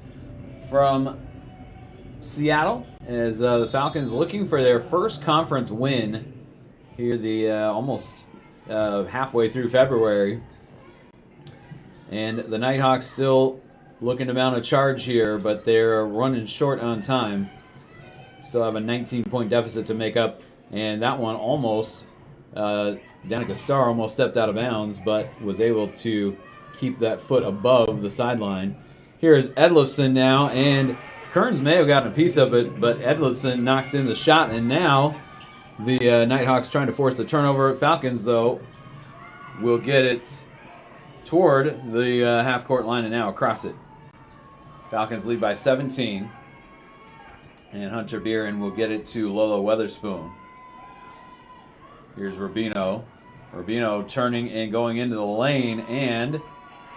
from Seattle as the Falcons looking for their first conference win here the almost halfway through February. And the Nighthawks still looking to mount a charge here, but they're running short on time. Still have a 19-point deficit to make up, and that one almost... Danica Starr almost stepped out of bounds, but was able to keep that foot above the sideline. Here is Edlifson now, and Kearns may have gotten a piece of it, but Edlifson knocks in the shot, and now the Nighthawks trying to force the turnover. Falcons, though, will get it toward the half-court line and now across it. Falcons lead by 17, and Hunter Buren will get it to Lolo Weatherspoon. Here's Rubino. Rubino turning and going into the lane, and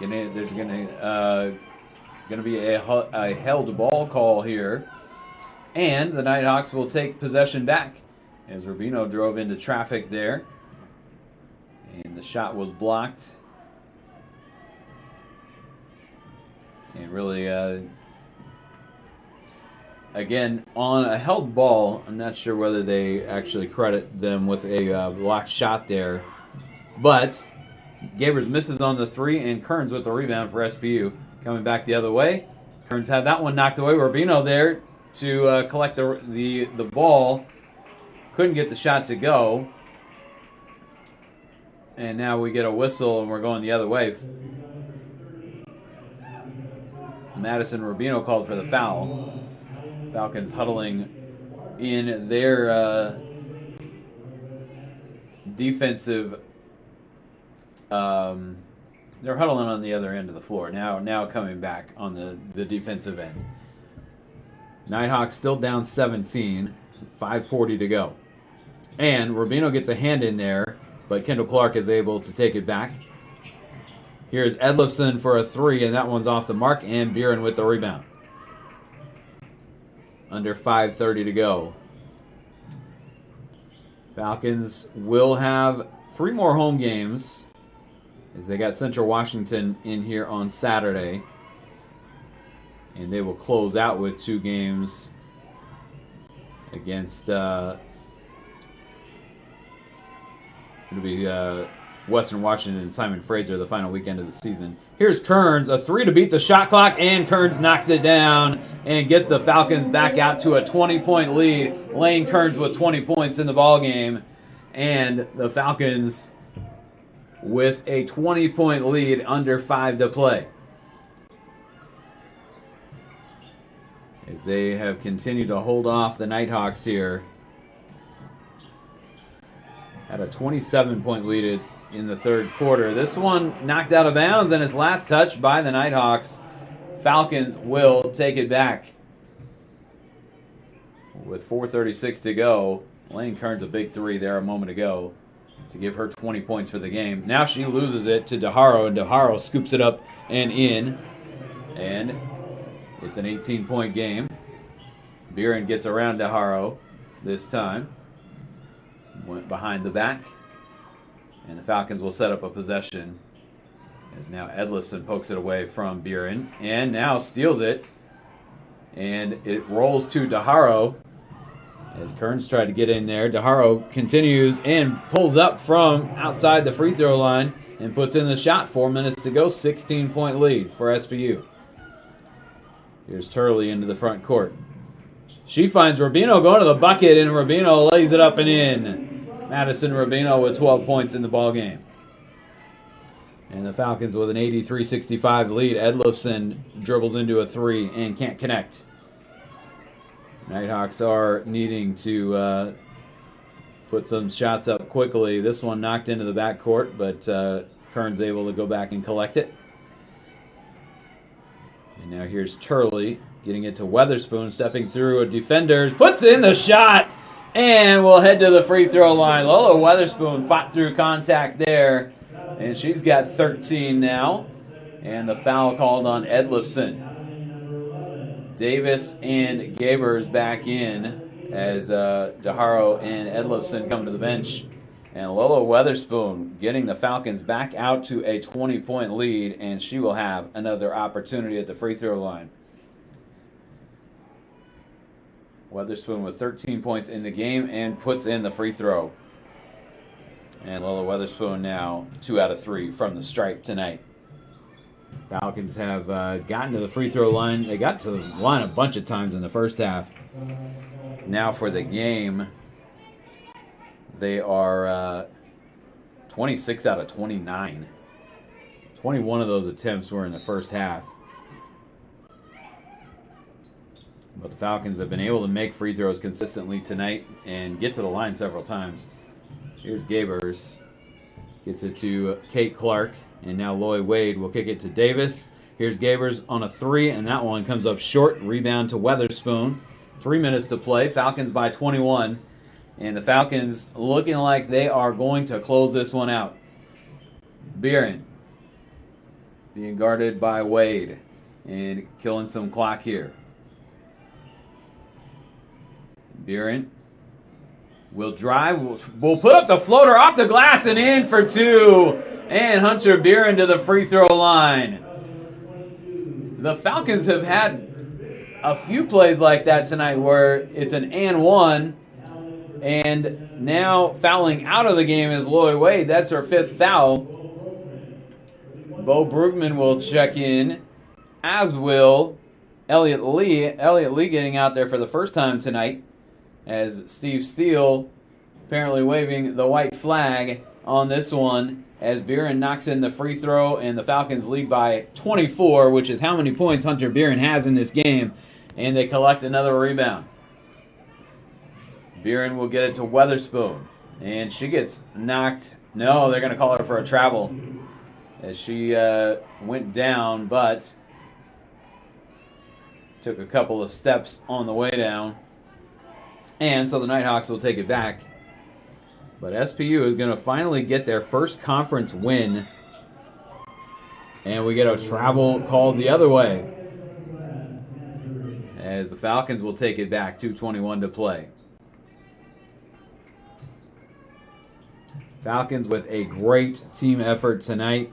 there's going to be a held ball call here. And the Nighthawks will take possession back as Rubino drove into traffic there. And the shot was blocked. And really, again, on a held ball, I'm not sure whether they actually credit them with a blocked shot there. But Gabers misses on the three, and Kearns with the rebound for SPU. Coming back the other way. Kearns had that one knocked away. Rubino there to collect the ball. Couldn't get the shot to go. And now we get a whistle, and we're going the other way. Madison Rubino called for the foul. Falcons huddling in their defensive. They're huddling on the other end of the floor. Now coming back on the defensive end. Nighthawks still down 17. 5:40 to go. And Rubino gets a hand in there, but Kendall Clark is able to take it back. Here's Edlifson for a three, and that one's off the mark, and Buren with the rebound. Under 5:30 to go. Falcons will have 3 more home games, as they got Central Washington in here on Saturday. And they will close out with 2 games against it'll be Western Washington and Simon Fraser the final weekend of the season. Here's Kearns, a 3 to beat the shot clock, and Kearns knocks it down and gets the Falcons back out to a 20-point lead. Lane Kearns with 20 points in the ballgame, and the Falcons with a 20-point lead under 5 to play. As they have continued to hold off the Nighthawks here. Had a 27-point lead in the third quarter. This one knocked out of bounds, and it's last touched by the Nighthawks. Falcons will take it back. With 4:36 to go, Lane Kearns a big 3 there a moment ago to give her 20 points for the game. Now she loses it to DeHaro, and DeHaro scoops it up and in. And it's an 18-point game. Buren gets around DeHaro this time. Went behind the back. And the Falcons will set up a possession. As now Edlifson pokes it away from Buren. And now steals it. And it rolls to DeHaro. As Kearns tried to get in there. DeHaro continues and pulls up from outside the free throw line. And puts in the shot. 4 minutes to go. 16-point lead for SPU. Here's Turley into the front court. She finds Rubino going to the bucket, and Rubino lays it up and in. Madison Rubino with 12 points in the ballgame. And the Falcons with an 83-65 lead. Edlifson dribbles into a 3 and can't connect. Nighthawks are needing to put some shots up quickly. This one knocked into the backcourt, but Kearns able to go back and collect it. And now here's Turley getting it to Weatherspoon, stepping through a defenders, puts in the shot, and we'll head to the free throw line. Lola Weatherspoon fought through contact there, and she's got 13 now. And the foul called on Edlifson. Davis and Gabers back in as DeHaro and Edlifson come to the bench. And Lola Weatherspoon getting the Falcons back out to a 20-point lead, and she will have another opportunity at the free throw line. Weatherspoon with 13 points in the game and puts in the free throw. And Lola Weatherspoon now 2 out of 3 from the stripe tonight. Falcons have gotten to the free throw line. They got to the line a bunch of times in the first half. Now for the game, they are 26 out of 29. 21 of those attempts were in the first half. But the Falcons have been able to make free throws consistently tonight and get to the line several times. Here's Gabers. Gets it to Kate Clark. And now Loy Wade will kick it to Davis. Here's Gabers on a 3, and that one comes up short. Rebound to Weatherspoon. 3 minutes to play. Falcons by 21. And the Falcons looking like they are going to close this one out. Buren being guarded by Wade and killing some clock here. Buren will drive, will put up the floater off the glass and in for 2. And Hunter Buren to the free throw line. The Falcons have had a few plays like that tonight where it's an and 1. And now fouling out of the game is Loy Wade. That's her 5th foul. Bo Brugman will check in, as will Elliott Lee getting out there for the first time tonight as Steve Steele apparently waving the white flag on this one as Buren knocks in the free throw and the Falcons lead by 24, which is how many points Hunter Buren has in this game, and they collect another rebound. Buren will get it to Weatherspoon, and she gets knocked. No, they're going to call her for a travel as she went down, but took a couple of steps on the way down. And so the Nighthawks will take it back. But SPU is going to finally get their first conference win. And we get a travel called the other way, as the Falcons will take it back, 2:21 to play. Falcons with a great team effort tonight,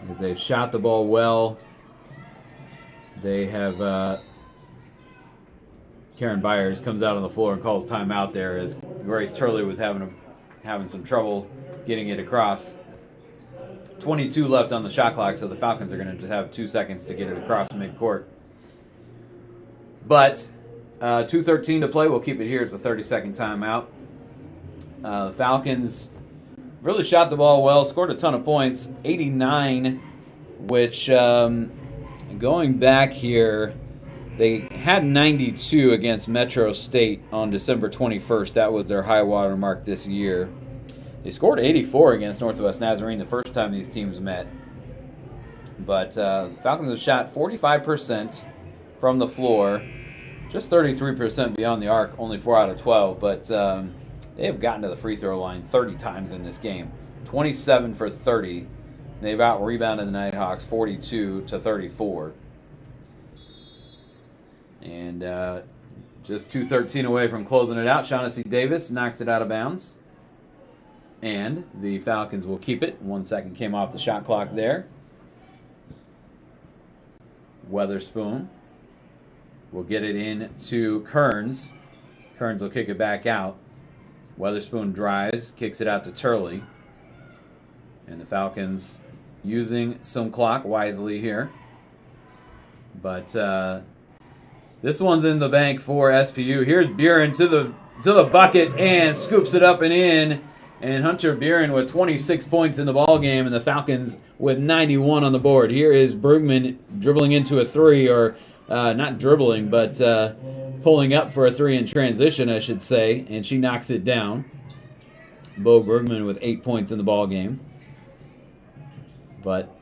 as they've shot the ball well. They have Karen Byers comes out on the floor and calls timeout there as Grace Turley was having some trouble getting it across. 22 left on the shot clock, so the Falcons are going to just have 2 seconds to get it across midcourt. But 2:13 to play. We'll keep it here as a 30-second timeout. The Falcons really shot the ball well, scored a ton of points, 89, which going back here, they had 92 against Metro State on December 21st. That was their high water mark this year. They scored 84 against Northwest Nazarene the first time these teams met. But Falcons have shot 45% from the floor, just 33% beyond the arc, only 4 out of 12. But they have gotten to the free throw line 30 times in this game, 27 for 30. They've out-rebounded the Nighthawks 42-34. And just 2:13 away from closing it out, Shaughnessy Davis knocks it out of bounds. And the Falcons will keep it. 1 second came off the shot clock there. Weatherspoon will get it in to Kearns. Kearns will kick it back out. Weatherspoon drives, kicks it out to Turley. And the Falcons using some clock wisely here. But this one's in the bank for SPU. Here's Buren to the bucket and scoops it up and in. And Hunter Buren with 26 points in the ball game, and the Falcons with 91 on the board. Here is Brugman dribbling into a three, or not dribbling, but pulling up for a three in transition, I should say, and she knocks it down. Bo Brugman with 8 points in the ball game. But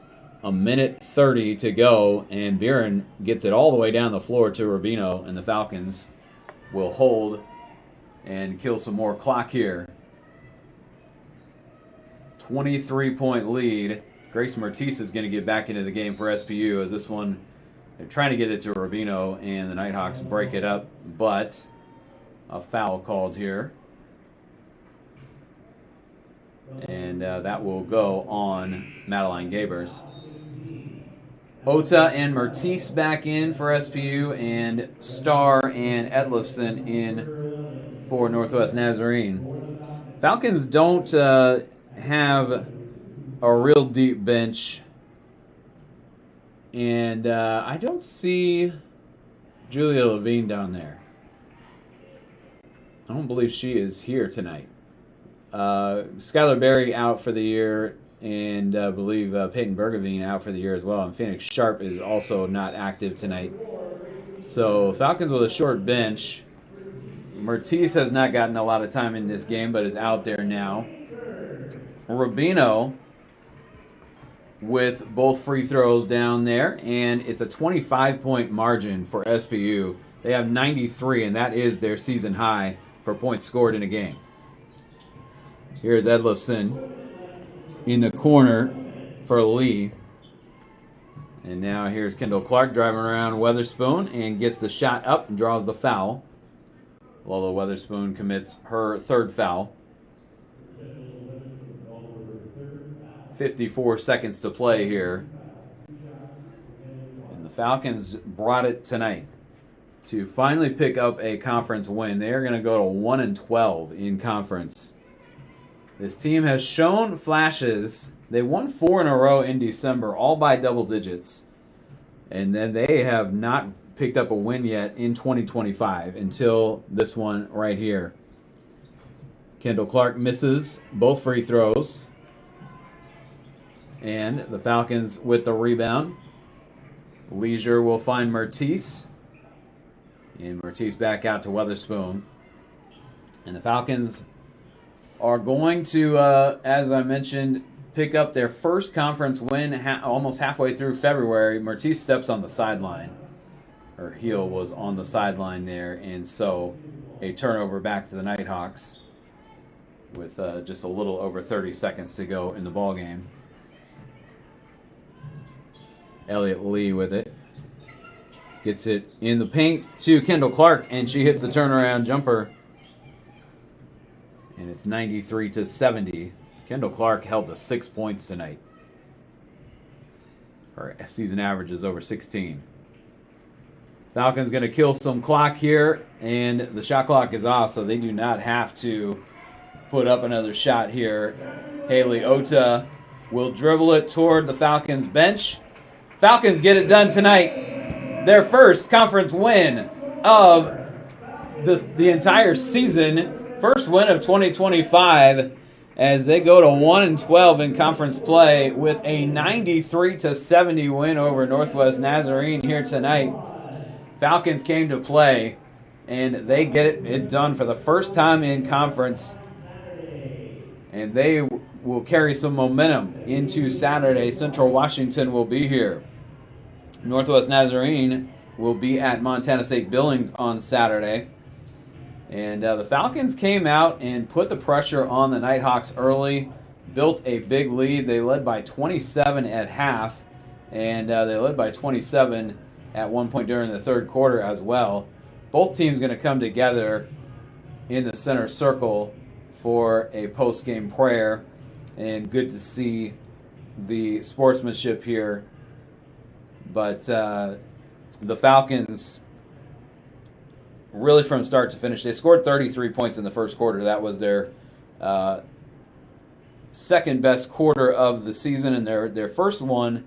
a minute 30 to go, and Buren gets it all the way down the floor to Rubino, and the Falcons will hold and kill some more clock here. 23-point lead. Grace Mertis is going to get back into the game for SPU, as this one, they're trying to get it to Rubino, and the Nighthawks break it up, but a foul called here. And that will go on Madeline Gabers. Ota and Mertis back in for SPU, and Starr and Edlifson in for Northwest Nazarene. Falcons don't have a real deep bench, and I don't see Julia Levine down there. I don't believe she is here tonight. Skylar Berry out for the year, and I believe Peyton Bergevine out for the year as well. And Phoenix Sharp is also not active tonight. So Falcons with a short bench. Mertis has not gotten a lot of time in this game, but is out there now. Rubino with both free throws down there, and it's a 25-point margin for SPU. They have 93, and that is their season high for points scored in a game. Here's Edlifson in the corner for Lee. And now here's Kendall Clark driving around Weatherspoon and gets the shot up and draws the foul. Lola Weatherspoon commits her third foul. 54 seconds to play here. And the Falcons brought it tonight to finally pick up a conference win. They are going to go to 1-12 in conference. This team has shown flashes. They won 4 in a row in December, all by double digits. And then they have not picked up a win yet in 2025 until this one right here. Kendall Clark misses both free throws. And the Falcons with the rebound. Leisure will find Mertice. And Mertice back out to Weatherspoon. And the Falcons are going to, as I mentioned, pick up their first conference win almost halfway through February. Mertice steps on the sideline. Her heel was on the sideline there, and so a turnover back to the Nighthawks with just a little over 30 seconds to go in the ballgame. Elliott Lee with it. Gets it in the paint to Kendall Clark, and she hits the turnaround jumper. And it's 93-70. Kendall Clark held to 6 points tonight. Her season average is over 16. Falcons going to kill some clock here, and the shot clock is off, so they do not have to put up another shot here. Haley Ota will dribble it toward the Falcons bench. Falcons get it done tonight. Their first conference win of the entire season. First win of 2025 as they go to 1-12 in conference play with a 93-70 win over Northwest Nazarene here tonight. Falcons came to play, and they get it done for the first time in conference. And they will carry some momentum into Saturday. Central Washington will be here. Northwest Nazarene will be at Montana State Billings on Saturday. And the Falcons came out and put the pressure on the Nighthawks early, built a big lead. They led by 27 at half, and they led by 27 at one point during the third quarter as well. Both teams going to come together in the center circle for a post-game prayer, and good to see the sportsmanship here. But the Falcons, really from start to finish, they scored 33 points in the first quarter. That was their second best quarter of the season, and their first one,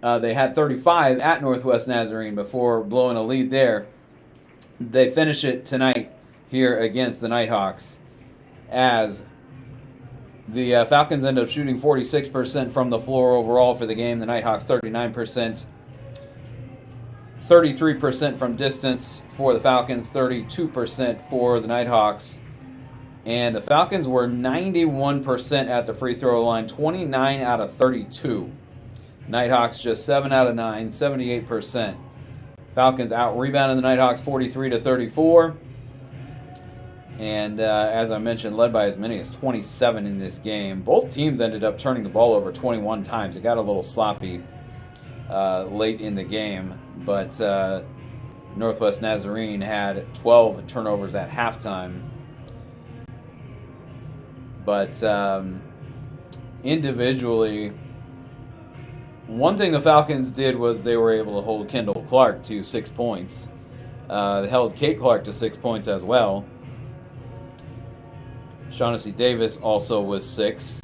they had 35 at Northwest Nazarene before blowing a lead there. They finish it tonight here against the Nighthawks as the Falcons end up shooting 46% from the floor overall for the game. The Nighthawks 39%. 33% from distance for the Falcons, 32% for the Nighthawks. And the Falcons were 91% at the free throw line, 29 out of 32. Nighthawks just 7 out of 9, 78%. Falcons out-rebounded the Nighthawks 43-34. And as I mentioned, led by as many as 27 in this game. Both teams ended up turning the ball over 21 times. It got a little sloppy late in the game, but Northwest Nazarene had 12 turnovers at halftime. But individually, one thing the Falcons did was they were able to hold Kendall Clark to 6 points. They held Kate Clark to 6 points as well. Shaughnessy Davis also was 6.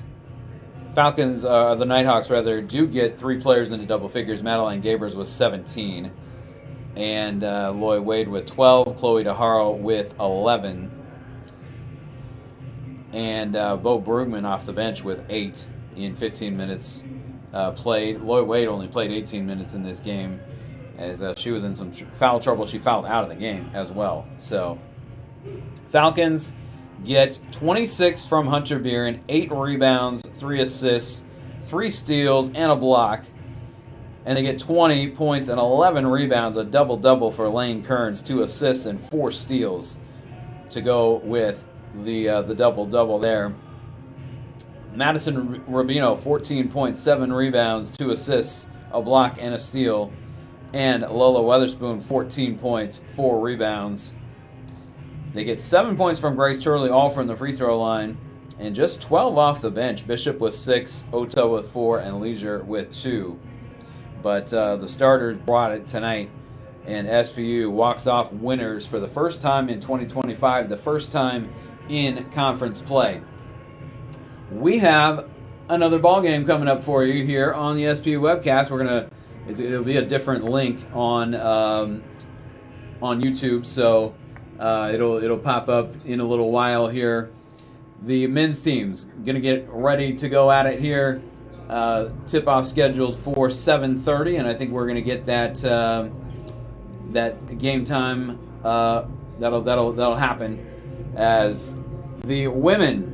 Falcons, the Nighthawks rather, do get 3 players into double figures. Madeline Gabers with 17. And Loy Wade with 12. Chloe DeHaro with 11. And Bo Brugman off the bench with 8 in 15 minutes played. Loy Wade only played 18 minutes in this game as she was in some foul trouble. She fouled out of the game as well. So Falcons get 26 from Hunter Beeren, 8 rebounds, 3 assists, 3 steals, and a block. And they get 20 points and 11 rebounds, a double-double for Lane Kearns, 2 assists and 4 steals to go with the double-double there. Madison Rubino, 14 points, 7 rebounds, 2 assists, a block, and a steal. And Lola Weatherspoon, 14 points, 4 rebounds. They get 7 points from Grace Turley, all from the free throw line, and just 12 off the bench. Bishop with 6, Ota with 4, and Leisure with 2. But the starters brought it tonight, and SPU walks off winners for the first time in 2025, the first time in conference play. We have another ball game coming up for you here on the SPU webcast. We're going to it'll be a different link on YouTube, so it'll pop up in a little while here. The men's team's gonna get ready to go at it here. Tip-off scheduled for 7:30, and I think we're gonna get that game time. That'll happen as the women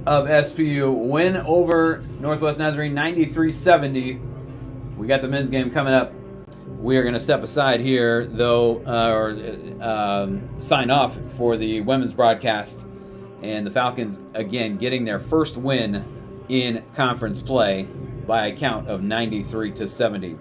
of SPU win over Northwest Nazarene 93-70. We got the men's game coming up. We are going to step aside here, though, sign off for the women's broadcast. And the Falcons, again, getting their first win in conference play by a count of 93-70.